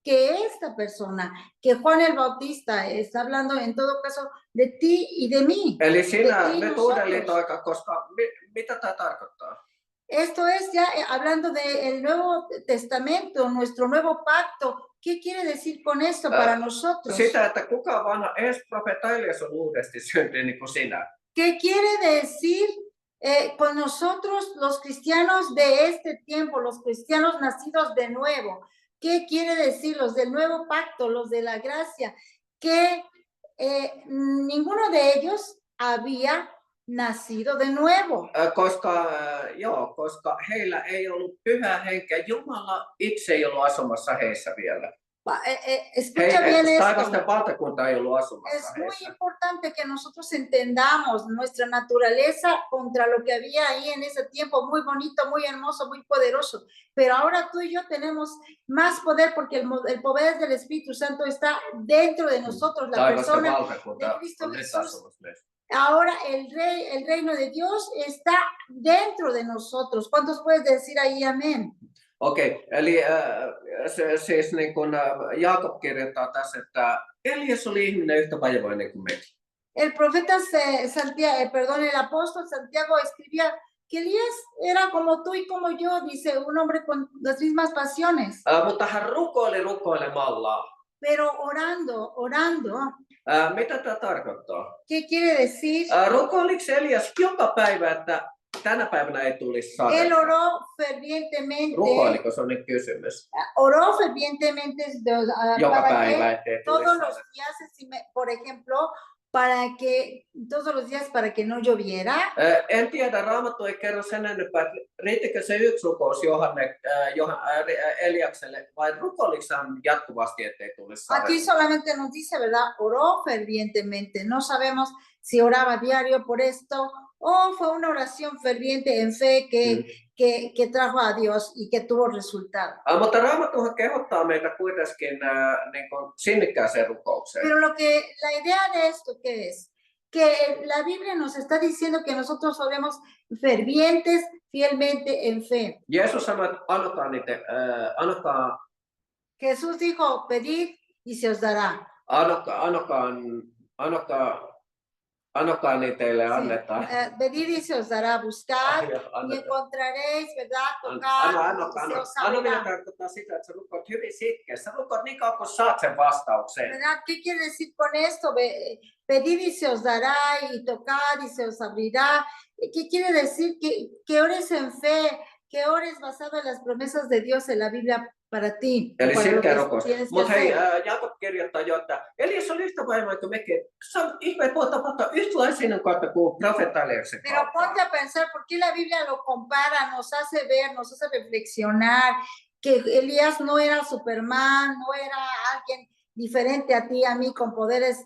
que esta persona, que Juan el Bautista está hablando en todo caso de ti y de mí. Eli sinä nyt uuden liiton aika, koska mitä tämä tarkoittaa? Esto es ya hablando del Nuevo Testamento, nuestro nuevo pacto. ¿Qué quiere decir con esto para nosotros? Sitä, että kuka vanha edes profeetta Elias on uudesti syntynyt niin kuin sinä. ¿Qué quiere decir con nosotros los cristianos de este tiempo, los cristianos nacidos de nuevo? ¿Qué quiere decir los del nuevo pacto, los de la gracia? Que ninguno de ellos había nacido de nuevo. Koska heillä ei ollut pyhää henkeä. Jumala itse ei ollut asumassa heissä vielä. Escucha bien taivasten valtakunta ei ollut asumassa es heissä. muy importante que nosotros entendamos nuestra naturaleza contra lo que había ahí en ese tiempo, muy bonito, muy hermoso, muy poderoso. Pero ahora tú y yo tenemos más poder porque el poder del Espíritu Santo está dentro de nosotros, la persona de Cristo Jesús. Ahora el reino de Dios está dentro de nosotros. ¿Cuántos puedes decir ahí amén? Okei, eli siis niin kuin Jaakob kirjoittaa tässä, että Elias oli ihminen yhtä vajavainen kuin mekin. El profeta el apóstol Santiago escribía que Elías era como tú y como yo, dice, un hombre con las mismas pasiones. Mutta hän rukoili rukoilemalla. Pero orando. Mitä tämä tarkoittaa? ¿Qué quiere decir? Rukoiliko Elias joka päivä, että tänä päivänä ei tulisi sadetta? Él oró fervientemente. Rukoiliko, se on nyt kysymys. Oró fervientemente joka päivä, ettei tulisi todos los días, por ejemplo, para que no lloviera. En tiedä, Raamattu ei kerro sen enempää, että riittikö se yksi rukous Eliakselle, vai rukoiliko hän jatkuvasti, ettei tulisi sadetta? Aquí solamente nos dice, ¿verdad? Oró fervientemente. No sabemos si oraba diario por esto o fue una oración ferviente en fe que trajo a Dios y que tuvo resultado. Mutta Raamattuhan kehottaa meitä kuitenkin sinnikkääseen rukoukseen. Pero la idea de esto ¿qué es? Que la Biblia nos está diciendo que nosotros oremos fervientes, fielmente en fe. Jeesus sanoi, että Jesús dijo, pedid y se os dará. Anokaa niin teille annetaan. Pedid y se os dará, buscad y encontraréis, ¿verdad? Tocad y se os abrirá. Anominen tarkoittaa sitä, että sä rukoat hyvin sitkeästi. Sä rukoat niin kauan, kun saat sen vastauksen. ¿Verdad? ¿Qué quiere decir con esto? Pedid y se os dará y tocad y se os abrirá. ¿Qué quiere decir? Que ores en fe, que ores basado en las promesas de Dios en la Biblia para ti. Eli sitkeä rukous. Mutta hei, Jaakob kirjoittaa jo, että Elias oli yhtä vaimoinen kuin mekin. Se on ihme, että voi tapahtua yhtälaisia kautta kuin profeetta Eliaksen kautta. Pero ponte a pensar, ¿por qué la Biblia lo compara? Nos hace ver, nos hace reflexionar que Elías no era Superman, no era alguien diferente a ti, a mí, con poderes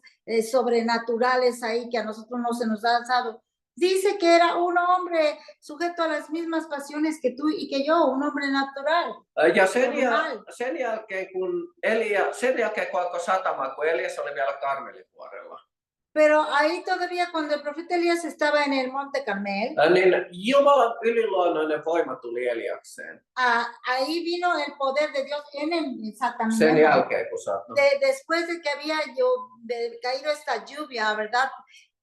sobrenaturales ahí que a nosotros no se nos ha dado. Dice que era un hombre sujeto a las mismas pasiones que tú y que yo, un hombre natural. Ja sen jälkeen kun alkoi satamaan, kun Elias oli vielä Karmelivuorella. Pero ahí todavía cuando el profeta Elías estaba en el monte Carmel, niin Jumalan yliluonnollinen voima tuli Eliakseen. Ahí vino el poder de Dios en exactamente. Sen jälkeen kun satoi. Después de que había caído esta lluvia, ¿verdad?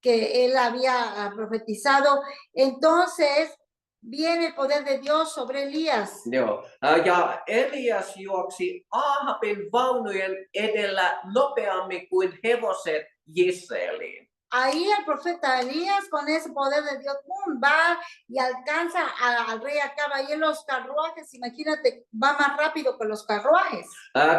Que él había profetizado. Entonces viene el poder de Dios sobre Elías. Joo. Ja Elias juoksi Ahabin vaunujen edellä nopeammin kuin hevoset Jisreeliin. Ahí el profeta Elías, con ese poder de Dios, ¡pum!, va y alcanza al rey Acab. Ahí en los carruajes, imagínate, va más rápido que los carruajes.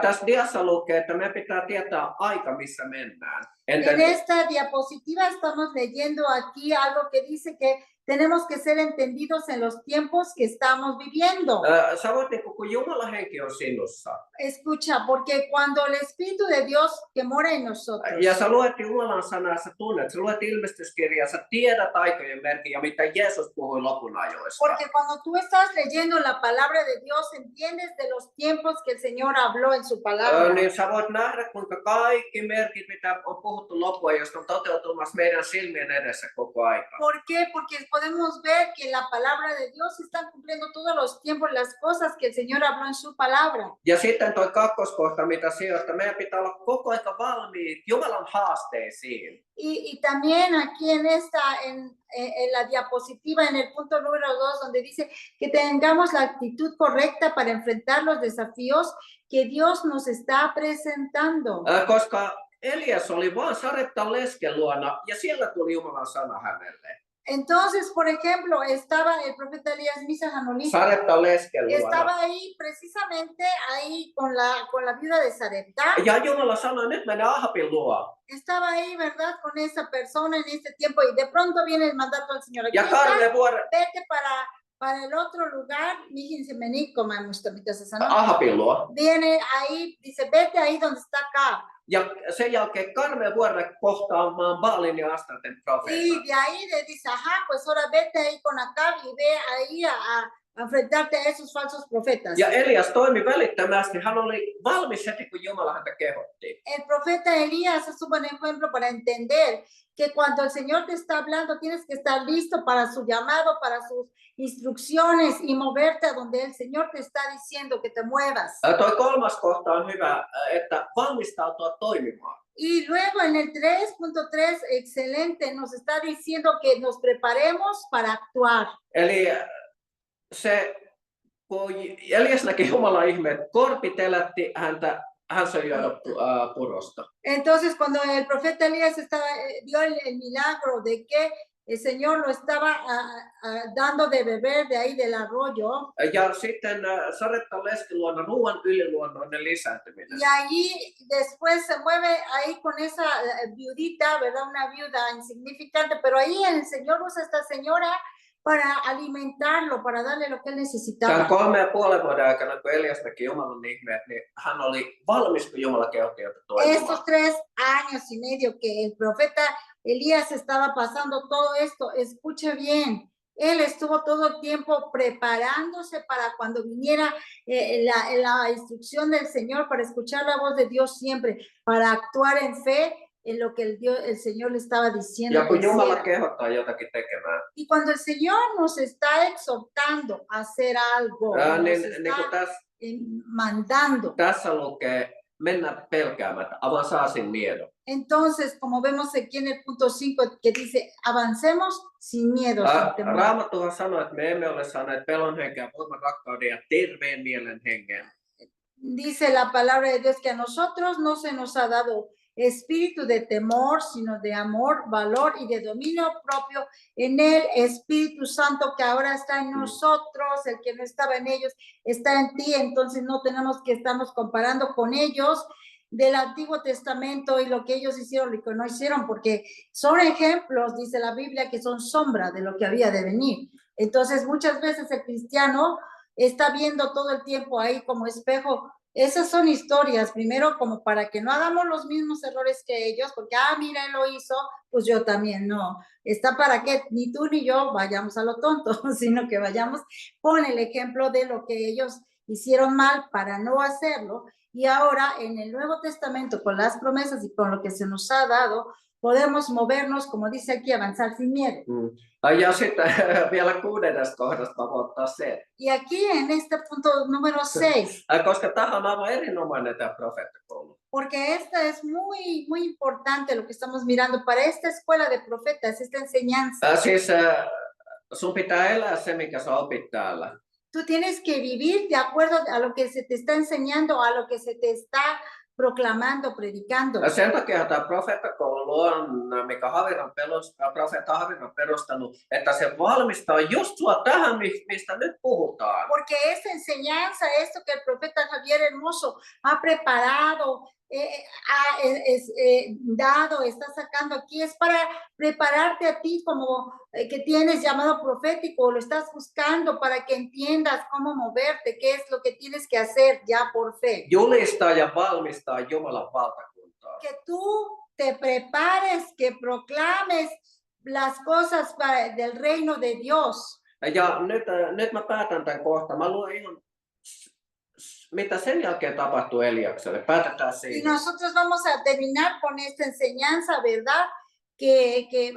Tässä diassa lukee, että me pitää tietää aika, missä mennään. En esta diapositiva estamos leyendo aquí algo que dice que tenemos que ser entendidos en los tiempos que estamos viviendo. Sä voit, kun Jumalan henki on sinussa. Escucha, porque cuando el Espíritu de Dios que mora en nosotros. Ja sä luet Jumalan sanaa, sä tunnet, sä luet ilmestyskirjaa, sä tiedät aikojen merkin ja mitä Jeesus puhui lopun ajoista. Porque cuando tú estás leyendo la palabra de Dios, entiendes de los tiempos que el Señor habló en su palabra. Niin sä voit nähdä, kuinka kaikki merkit, mitä on puhuttu loppuajoista, on toteutumassa meidän silmien edessä koko aika. ¿Por qué? Porque podemos ver que la palabra de Dios está cumpliendo todos los tiempos, las cosas que el Señor habló en su palabra. Ja sitten toi kakkoskohta, mitä sijoista, meidän pitää olla koko aika valmiit Jumalan haasteisiin. Y también aquí en la diapositiva, en el punto número 2, donde dice que tengamos la actitud correcta para enfrentar los desafíos que Dios nos está presentando. Koska Elias oli vaan Sareptan lesken luona ja siellä tuli Jumalan sana hänelle. Entonces, por ejemplo, estaba el profeta Elías Misa Hanolita. Sareptan lesken luona. Estaba ahí, precisamente ahí con la viuda de Sarepta. Ja Jumala sanoi, nyt mene Ahabin luo. Estaba ahí, ¿verdad? Con esa persona en este tiempo y de pronto viene el mandato del Señor. Ja Karme vuore. Vete para el otro lugar, mihin se meni, como mitä se sanoo. Ahabin luo. Viene ahí, dice, vete ahí donde está Acab. Ja sen jälkeen Karme vuore kohtaamaan Baalin ja Astarten profeetan. Y de ahí le dice, ajá, pues ahora vete ahí con Acab y ve ahí a enfrentarte a esos falsos profetas. Ja Elias toimi välittömästi. Hän oli valmis heti, kun Jumala häntä kehotti. El profeta Elías es un buen ejemplo para entender que cuando el Señor te está hablando, tienes que estar listo para su llamado, para sus instrucciones y moverte a donde el Señor te está diciendo que te muevas. Toi kolmas kohta on hyvä, että valmistautua toimimaan. Y luego en el 3.3, excelente, nos está diciendo que nos preparemos para actuar. Eli kun Elias näki Jumalan ihmeet, korpi telätti häntä, hän söi purosta. Entonces cuando el profeta Elías vio el milagro de que el Señor lo estaba dando de beber de ahí del arroyo. Ja sitten Sareptan lesken luona ruoan yliluonnollinen lisääntyminen. Y allí después se mueve ahí con esa viudita, ¿verdad? Una viuda insignificante, pero ahí el Señor usa a esta señora para alimentarlo, para darle lo que él necesitaba. Tämän 3,5 vuoden aikana, kun Elias näki Jumalan ihmeet, niin hän oli valmis, kun Jumala kehotti häntä toimimaan. Estos 3 años y medio que el profeta Elías estaba pasando todo esto, escuche bien, él estuvo todo el tiempo preparándose para cuando viniera la instrucción del Señor, para escuchar la voz de Dios siempre, para actuar en fe en lo que el Señor le estaba diciendo. Ja kun Jumala kehottaa jotakin tekemään. Y cuando el Señor nos está exhortando a hacer algo, mandando. Tässä lukee, mennä pelkäämättä, avanzar sin miedo. Entonces, como vemos aquí en el punto 5, que dice, avancemos sin miedo. Raamattuhan sanoo, että me emme ole saaneet pelon henkeä, voiman, rakkauden ja terveen mielen hengen. Dice la palabra de Dios que a nosotros no se nos ha dado espíritu de temor, sino de amor, valor y de dominio propio en el Espíritu Santo que ahora está en nosotros. El que no estaba en ellos está en ti, entonces no tenemos que estarnos comparando con ellos del Antiguo Testamento y lo que ellos hicieron y que no hicieron, porque son ejemplos, dice la Biblia, que son sombra de lo que había de venir. Entonces muchas veces el cristiano está viendo todo el tiempo ahí como espejo. Esas son historias, primero como para que no hagamos los mismos errores que ellos, porque, mira, él lo hizo, pues yo también no. Está para que ni tú ni yo vayamos a lo tonto, sino que vayamos con el ejemplo de lo que ellos hicieron mal para no hacerlo. Y ahora en el Nuevo Testamento, con las promesas y con lo que se nos ha dado, podemos movernos, como dice aquí, avanzar sin miedo. Ja sitten vielä 6. kohdasta mä voin ottaa sen. Y aquí en este punto número 6. Koska tämä on aivan erinomainen tämä profeettakoulu. Porque esta es muy, muy importante lo que estamos mirando para esta escuela de profetas, esta enseñanza. Siis Sun pitää elää se, mikä sä opit täällä. Tú tienes que vivir de acuerdo a lo que se te está enseñando, a lo que se te está proclamando, predicando. Ja sen takia tämä profeettakoulu on, mikä profeetta Haviran perustanut, että se valmistaa just sua tähän, mistä nyt puhutaan. Porque esta enseñanza, esto que el profeta Javier Hermoso ha preparado, dado, está sacando aquí, es para prepararte a ti como que tienes llamado profético, lo estás buscando para que entiendas cómo moverte, qué es lo que tienes que hacer ya por fe. Julistaa ja valmistaa Jumalan valtakuntaa. Que tú te prepares, que proclames las cosas del reino de Dios. Ja nyt mä päätän tämän kohta. Mä luen ihan, mitä sen jälkeen tapahtuu Eliakselle. Päätetään siitä. Y nosotros vamos a terminar con esta enseñanza, ¿verdad? Que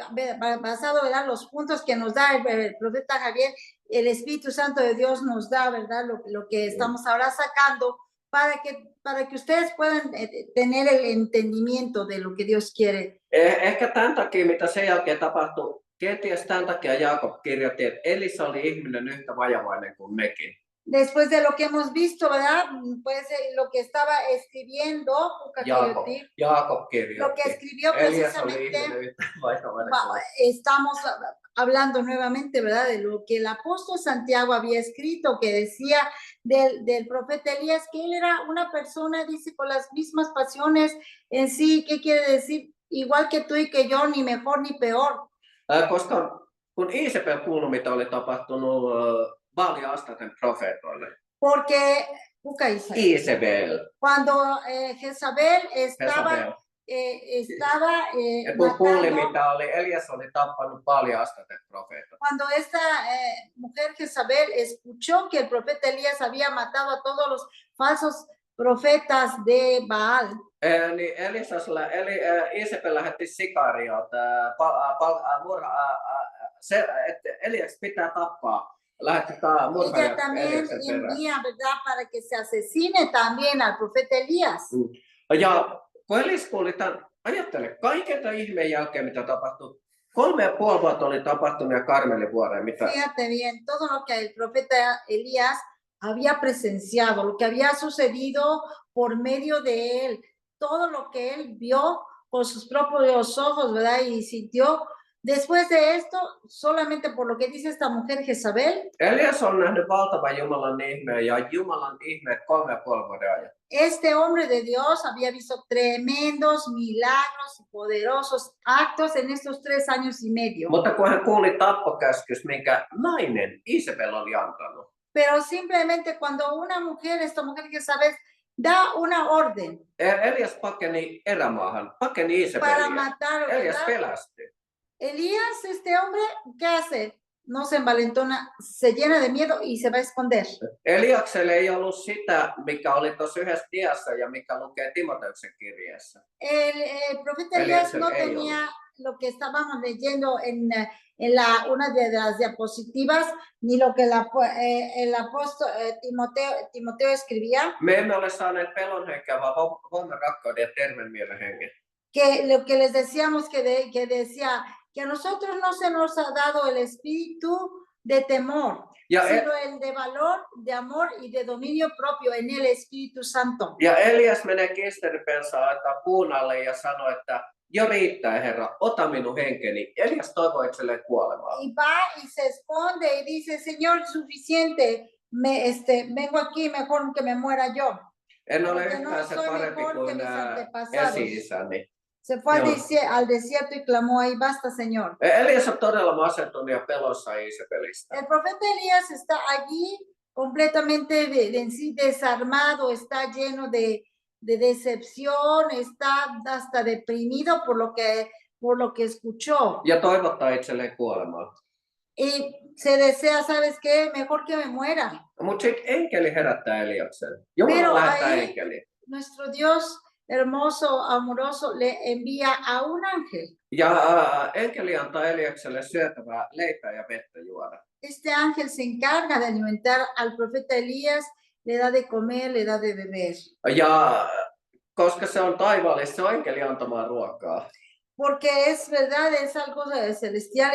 basado, ¿verdad? Los puntos que nos da el profeta Javier, el Espíritu Santo de Dios nos da, ¿verdad? Lo que estamos ahora sacando para que ustedes puedan tener el entendimiento de lo que Dios quiere. Ehkä tämän takia, mitä sen jälkeen tapahtui, kenties tämän takia Jaakob kirjoitti, että Elisa oli ihminen yhtä vajavainen kuin mekin. Después de lo que hemos visto, ¿verdad? Pues lo que estaba escribiendo Jaakob kirjoitti. Lo que escribió precisamente, estamos hablando nuevamente, ¿verdad? De lo que el apóstol Santiago había escrito, que decía del profeta Elías, que él era una persona, dice, con las mismas pasiones en sí. ¿Qué quiere decir? Igual que tú y que yo, ni mejor ni peor. Koska kun Iisabel kuului, mitä oli tapahtunut Baali-Astaten profeetoille. Porque Iisabel. Cuando Jezabel estaba kuuli, mitä oli, Elias oli tappanut Baali-Astaten profeetot. Cuando esta mujer Jezabel escuchó que el profeta Elías había matado a todos los falsos profetas de Baal. Niin Iisabel lähetti sikariot, että Elias pitää tappaa. Ella también envía, ¿verdad? Para que se asesine también al profeta Elías. Ja kun Elias kuuli tämän, ajattele, kaiken tämän ihmeen jälkeen, mitä tapahtui, 3,5 vuotta oli tapahtunut ja Karmelivuoreen. Fíjate bien, todo lo que el profeta Elías había presenciado, lo que había sucedido por medio de él, todo lo que él vio con sus propios ojos, ¿verdad? Y sintió. Después de esto, solamente por lo que dice esta mujer Jezabel, Elias on nähnyt valtavan Jumalan ihmeen ja Jumalan ihmeet 3,5 vuoden ajan. Este hombre de Dios había visto tremendos milagros y poderosos actos en estos 3 años y medio. Mutta kun hän kuuli tappokäskys, minkä nainen Isabel oli antanut. Pero simplemente cuando una mujer, esta mujer Jezabel, da una orden. Elias pakeni erämaahan, pakeni Isabelia. Para matar, Elias pelästyi. Elías, este hombre, ¿qué hace? No se envalentona, se llena de miedo y se va a esconder. Eliakselle ei ollut sitä, mikä oli tuossa yhdessä diassa ja mikä lukee Timoteuksen kirjeessä. El profeta Elías no tenía lo que estábamos leyendo en una de las diapositivas, ni lo que el apóstol Timoteo escribía. Me emme ole saaneet pelon henkeä, vaan voimme rakkauden ja terveen mielen hengen. Que lo que les decíamos que decía que a nosotros no se nos ha dado el espíritu de temor, sino el de valor, de amor y de dominio propio en el Espíritu Santo. Ja Elias menee kisteripensaan puun alle ja sanoo, että jo riittää, Herra, ota minun henkeni. Elias toivoo itselleen kuolemaa. Y va y se esconde y dice, Señor, suficiente, vengo aquí, mejor que me muera yo. En ole yhtään se parempi kuin esi-isäni. Se fue al desierto y clamó ahí, basta, Señor. Elias on todella masentunut ja pelossa Isabelista. El profeta Elías está allí completamente en sí desarmado, está lleno de decepción, está hasta deprimido por lo que escuchó. Ja toivottaa itselleen kuolemaa. Y se desea, ¿sabes qué? Mejor que me muera. Mutta sitten enkeli herättää Eliaksen. Jumala lähettää enkeli. Nuestro Dios hermoso, amoroso, le envía a un ángel. Ja enkeli antaa Eliakselle syötävää leipää ja vettä juoda. Este ángel se encarga de alimentar al profeta Elías, le da de comer, le da de beber. Ja koska se on taivaallista, se on enkeli antamaan ruokaa. Porque es verdad, es algo celestial,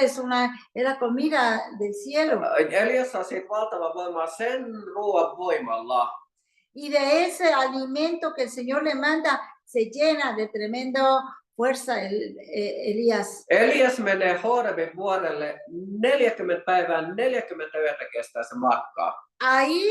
era comida del cielo. Elias saa siitä valtava voimaa sen ruoan voimalla. Y de ese alimento que el Señor le manda, se llena de tremenda fuerza Elías. Elias menee Horebin vuorelle 40 päivää, 40 yötä kestää se matka. Ahí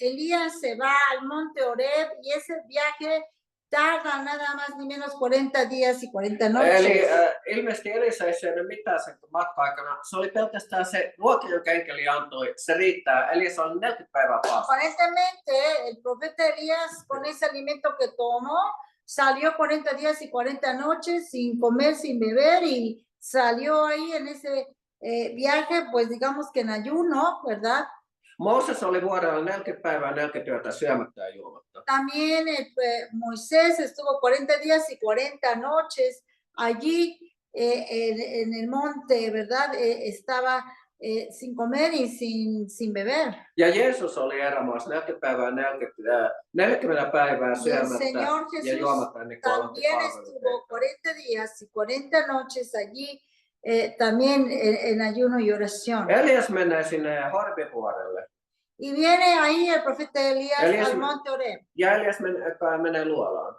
Elías se va al monte Horeb y ese viaje tarda nada más ni menos 40 días y 40 noches. Eli ilmeisesti Elisa ei syönyt mitään sen matka-aikana. Se oli pelkästään se ruoka, jonka enkeli antoi. Se riittää. Elisa oli 40 päivää paasta. Aparentemente, el profeta Elías, con ese alimento que tomó, salió 40 días y 40 noches sin comer, sin beber, y salió ahí en ese viaje, pues digamos que en ayuno, ¿verdad? Mooses oli vuorella 40 päivää 40 yötä syömättä ja juomatta. También Moisés estuvo 40 días y 40 noches allí en el monte, ¿verdad? Estaba sin comer y sin beber. Ja Jeesus oli erämaassa 40 päivää 40 päivää syömättä ja juomatta ennen kuin aloitti También estuvo 40 días y 40 noches allí, también en ayuno y oración. Elias menee sinne Horebin vuorelle. Y viene ahí el profeta Elías al monte Horeb. Ja Elias menee luolaan.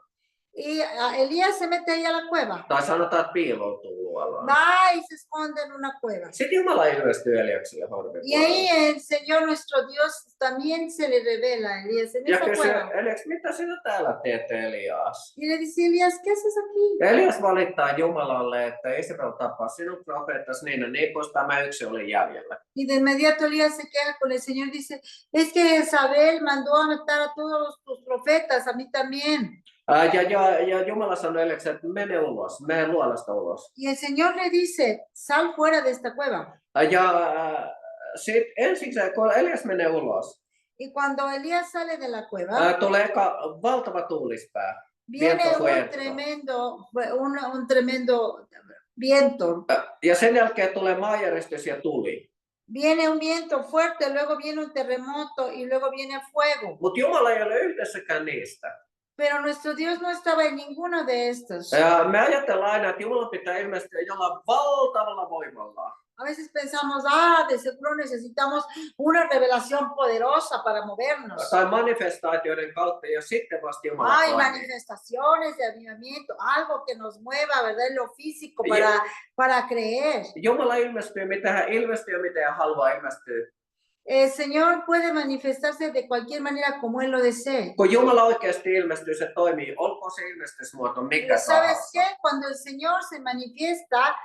Y Elías se mete ahí a la cueva. Tai sanotaan, että piiloutuu luolaan. Va y se esconde en una cueva. Sitten Jumala ilmestyy Eliakselle Horebin Y ahí el Señor nuestro Dios también se le revela a Elías en ja esa kysyy, cueva. Elias, mitä sinä täällä teet, Elias? Y le dice Elías, ¿qué haces aquí? Elias valittaa Jumalalle, että Israel tappaa sinun profeetas niin poispäin, mä yksin olin jäljellä. Y de inmediato Elías se queja con el Señor, dice, es que Jezabel mandó a matar a todos tus profetas, a mí también. Ja Jumala sanoi Eliakselle, että mene luolasta ulos. Y el Señor le dice, sal fuera de esta cueva. Ja sitten ensiksi, kun Elias menee ulos, Y cuando Elías sale de la cueva, tulee valtava tuulispää. viene un tremendo viento. Ja sen jälkeen tulee maanjäristys ja tuli. Viene un viento fuerte, luego viene un terremoto y luego viene fuego. Mutta Jumala ei ole yhdessäkään niistä. Pero nuestro Dios no estaba en ninguno de estos. Me ajatellaan aina, että Jumala pitää ilmestyä jollain valtavalla voimalla. A veces pensamos, de seguro necesitamos una revelación poderosa para movernos. Tai manifestaatioiden kautta ja sitten vasta Jumala Hay toimii. manifestaciones de avivamiento, algo que nos mueva, ¿verdad? En lo físico para creer. Jumala ilmestyy, mitä hän ilmestyy ja mitä hän haluaa ilmestyä. El Señor puede manifestarse de cualquier manera como Él lo desee. Kun Jumala oikeasti ilmestyy, se toimii. Olkoon se ilmestysmuoto mikä Pero ¿sabes tahansa. qué? Cuando el Señor se manifiesta,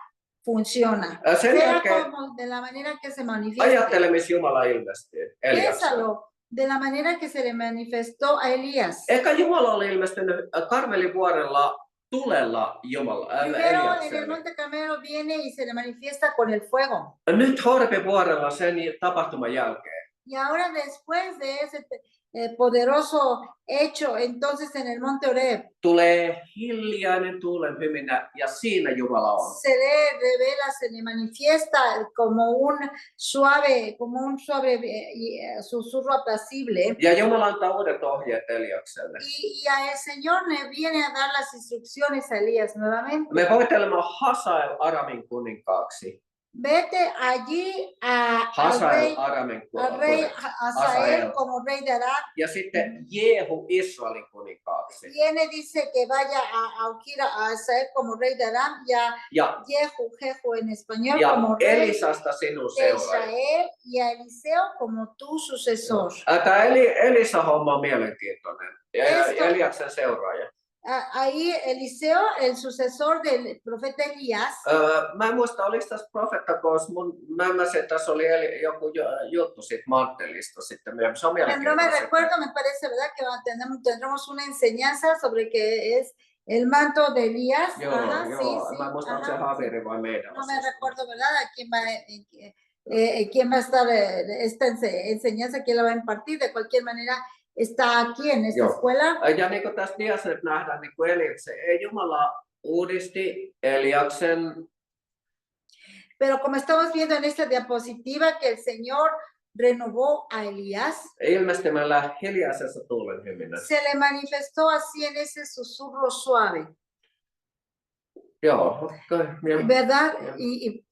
funciona. Sen Sea jälkeen como de la manera que se manifiesta. ajattele, missä Jumala ilmestyy. Piénsalo de la manera que se le manifestó a Elías. Ehkä Jumala oli ilmestynyt Karmelin vuorella tulella Primero en el Eliakselle. monte Carmelo viene y se le manifiesta con el fuego. Nyt Horebin vuorella sen tapahtuman jälkeen. Y ahora después de ese poderoso hecho, entonces en el monte Horeb Tulee hiljainen tuulen hyminä ja siinä Jumala on. se le revela, se le manifiesta como un suave susurro apacible. Ja Jumala antaa uudet ohjeet Eliakselle. Y el Señor le viene a dar las instrucciones a Elías nuevamente. Me voittelemme Hasael Aramin kuninkaaksi. Vete allí al rey Hazael como rey de Aram. Ja sitten Jehu Israelin kuninkaaksi. Viene, dice que vaya a ungir a Hazael como rey de Aram Ja Jehu en español como rey Elisasta sinun de seuraajasi. Israel y a Eliseo como tu sucesor. Tämä Elisa-homma on mielenkiintoinen. Eliaksen seuraaja. Ahí Eliseo, el sucesor del profeta Elías. Mä en muista, oliko tässä profeettakoos, mä ymmärsin, että tässä oli joku juttu siitä manttelista sitten myöhemmin. Se on No me recuerdo, me parece, ¿verdad? Que tendremos una enseñanza sobre que es el manto de Elías. Joo, sí, mä en muista, onko se Javiri vai meidän. No me recuerdo, ¿verdad? ¿Quién va a estar esta enseñanza? ¿Quién la va a impartir? De cualquier manera, está aquí en esta escuela. Ja niin kuin tässä diassa nyt nähdään, niin kuin Jumala uudisti Eliaksen. Pero como estamos viendo en esta diapositiva que el Señor renovó a Elías, Ilmestymällä hiljaisessa tuulen hyminä. se le manifestó así en ese susurro suave. ¿verdad? Y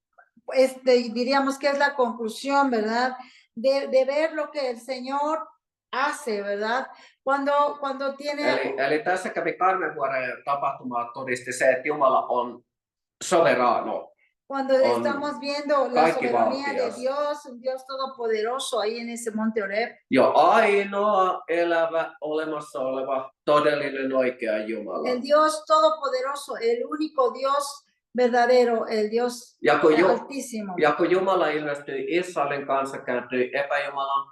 diríamos que es la conclusión, ¿verdad? De ver lo que el Señor hace, ¿verdad? Cuando tiene... Eli tässä kävi Karmenvuoren tapahtuma todisti se, että Jumala on soberano. Cuando estamos viendo la soberanía de Dios, un Dios todopoderoso ahí en ese monte Oreb. Ja ainoa elävä, olemassa oleva, todellinen oikea Jumala. El Dios todopoderoso, el único Dios verdadero, el Dios altísimo. Ja kun Jumala ilmestyi Israelin kanssa, kääntyi epäjumalan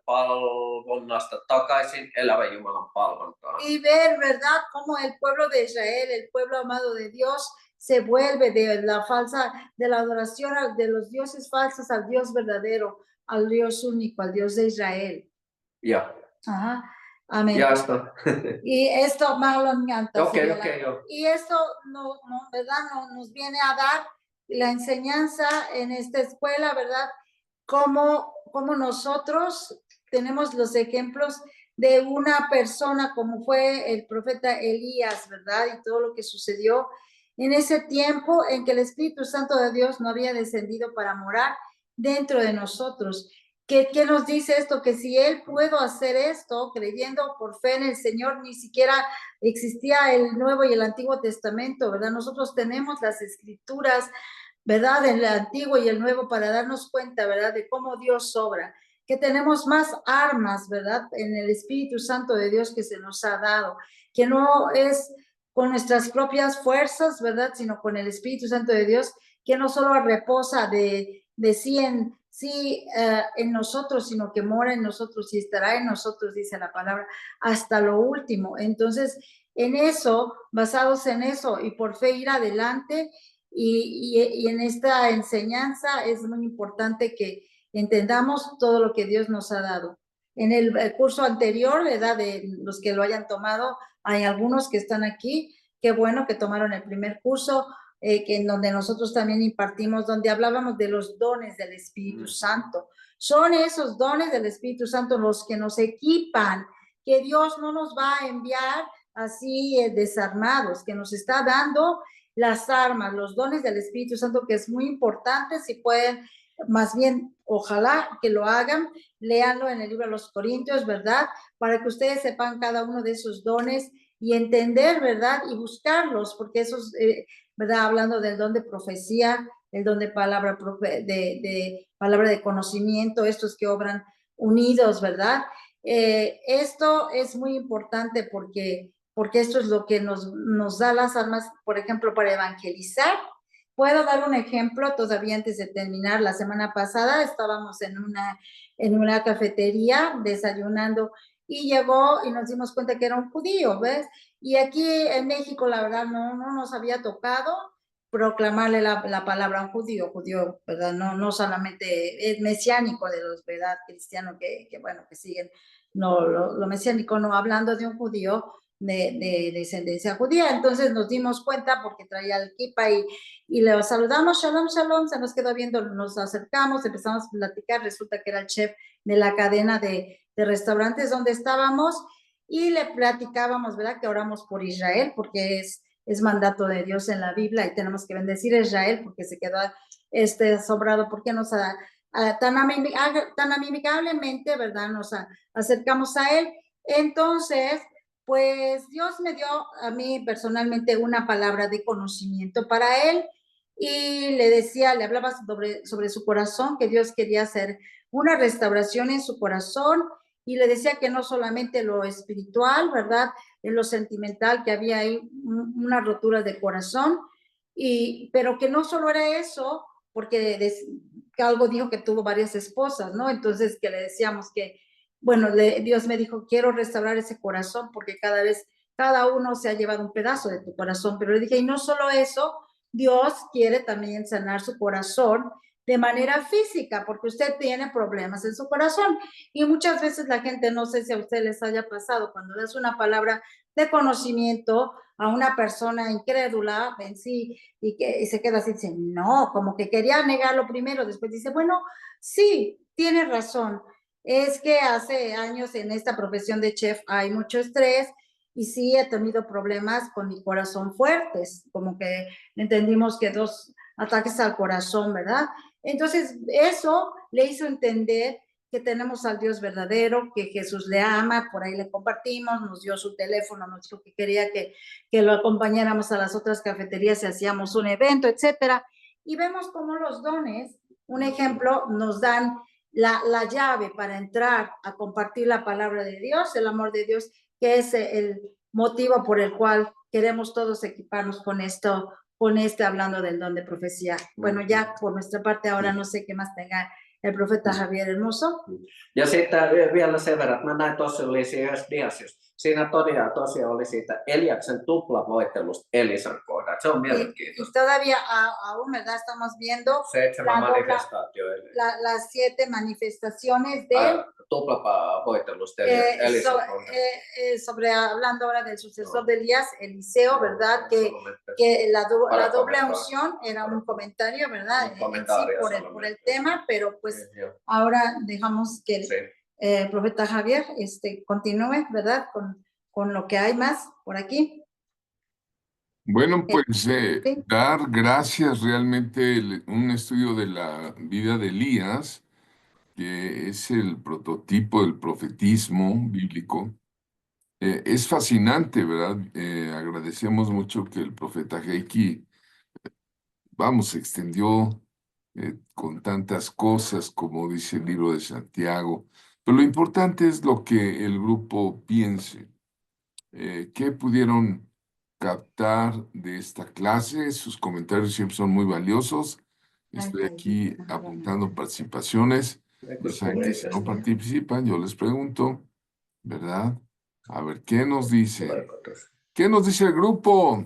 palvonnasta takaisin elävän Jumalan palvontaan. Y ver, ¿verdad?, cómo el pueblo de Israel, el pueblo amado de Dios, se vuelve de la adoración de los dioses falsos al Dios verdadero, al Dios único, al Dios de Israel. Ja. Ajá. Amén. Ya está. Y esto más lo encanta. Okay. Y esto ¿verdad? Nos viene a dar la enseñanza en esta escuela, ¿verdad? Cómo nosotros tenemos los ejemplos de una persona como fue el profeta Elías, ¿verdad? Y todo lo que sucedió en ese tiempo en que el Espíritu Santo de Dios no había descendido para morar dentro de nosotros. ¿Qué nos dice esto? Que si él pudo hacer esto creyendo por fe en el Señor, ni siquiera existía el Nuevo y el Antiguo Testamento, ¿verdad? Nosotros tenemos las Escrituras, ¿verdad? El Antiguo y el Nuevo para darnos cuenta, ¿verdad? De cómo Dios obra, que tenemos más armas, ¿verdad? En el Espíritu Santo de Dios que se nos ha dado, que no es con nuestras propias fuerzas, ¿verdad? Sino con el Espíritu Santo de Dios, que no solo reposa de sí en nosotros, sino que mora en nosotros y estará en nosotros, dice la palabra, hasta lo último. Entonces, en eso, basados en eso y por fe ir adelante y en esta enseñanza es muy importante que entendamos todo lo que Dios nos ha dado. En el curso anterior, ¿verdad? De los que lo hayan tomado, hay algunos que están aquí, qué bueno que tomaron el primer curso, que en donde nosotros también impartimos, donde hablábamos de los dones del Espíritu Santo. Son esos dones del Espíritu Santo los que nos equipan, que Dios no nos va a enviar así desarmados, que nos está dando las armas, los dones del Espíritu Santo, que es muy importante. Si pueden, más bien, ojalá que lo hagan, léanlo en el libro de los Corintios, ¿verdad? Para que ustedes sepan cada uno de esos dones y entender, ¿verdad? Y buscarlos, porque esos, ¿verdad? Hablando del don de profecía, el don de palabra de conocimiento, estos que obran unidos, ¿verdad? Esto es muy importante porque esto es lo que nos da las armas, por ejemplo, para evangelizar. Puedo dar un ejemplo todavía antes de terminar. La semana pasada estábamos en una cafetería desayunando y llegó y nos dimos cuenta que era un judío, ¿ves? Y aquí en México, la verdad, no nos había tocado proclamarle la palabra a un judío, ¿verdad? No solamente es mesiánico de los, ¿verdad? Cristianos que bueno, que siguen lo mesiánico, no hablando de un judío de descendencia judía. Entonces nos dimos cuenta porque traía el kipa y le saludamos, shalom, shalom, se nos quedó viendo, nos acercamos, empezamos a platicar, resulta que era el chef de la cadena de restaurantes donde estábamos y le platicábamos, ¿verdad? Que oramos por Israel porque es mandato de Dios en la Biblia y tenemos que bendecir a Israel porque se quedó asombrado porque nos tan amigablemente, ¿verdad? Nos acercamos a él. Entonces, pues Dios me dio a mí personalmente una palabra de conocimiento para él y le hablaba sobre su corazón, que Dios quería hacer una restauración en su corazón y le decía que no solamente lo espiritual, ¿verdad? En lo sentimental, que había ahí una rotura de corazón, pero que no solo era eso, porque algo dijo que tuvo varias esposas, ¿no? Entonces que le decíamos que, bueno, Dios me dijo, quiero restaurar ese corazón porque cada uno se ha llevado un pedazo de tu corazón, pero le dije, y no solo eso, Dios quiere también sanar su corazón de manera física, porque usted tiene problemas en su corazón. Y muchas veces la gente, no sé si a usted les haya pasado, cuando das una palabra de conocimiento a una persona incrédula en sí y se queda así, dice, no, como que quería negarlo primero, después dice, bueno, sí, tiene razón. Es que hace años en esta profesión de chef hay mucho estrés y sí he tenido problemas con mi corazón fuertes, como que entendimos que 2 ataques al corazón, ¿verdad? Entonces, eso le hizo entender que tenemos al Dios verdadero, que Jesús le ama, por ahí le compartimos, nos dio su teléfono, nos dijo que quería que lo acompañáramos a las otras cafeterías y hacíamos un evento, etcétera. Y vemos cómo los dones, un ejemplo, nos dan la llave para entrar a compartir la palabra de Dios, el amor de Dios, que es el motivo por el cual queremos todos equiparnos con esto, hablando del don de profecía. Bueno, ya por nuestra parte ahora no sé qué más tenga el profeta Javier Hermoso. Ja sitten vielä sen verran, että mä näin tuossa oli yhdessä diassa, siinä tosiaan oli siitä Eliaksen tuplavoittelusta Elisan kohdalla. Se on mielenkiintoista. Y todavía aún, ¿verdad? Estamos viendo 7 manifestaatioita. Las 7 manifestaciones de tuplavoittelusta Elisan kohdalla. Sobre hablando ahora del sucesor de Elías, Eliseo, ¿verdad? Que la doble unción era un comentario, ¿verdad? Sí, por el tema, pero pues ahora dejamos que el profeta Javier continúe, ¿verdad? Con lo que hay más por aquí. Bueno, pues dar gracias realmente un estudio de la vida de Elías, que es el prototipo del profetismo bíblico. Es fascinante, ¿verdad? Agradecemos mucho que el profeta Heiki, se extendió con tantas cosas, como dice el libro de Santiago. Pero lo importante es lo que el grupo piense. ¿Qué pudieron captar de esta clase? Sus comentarios siempre son muy valiosos. Estoy aquí apuntando participaciones. Ya saben que si no participan, yo les pregunto, ¿verdad? A ver, ¿qué nos dice? ¿Qué nos dice el grupo?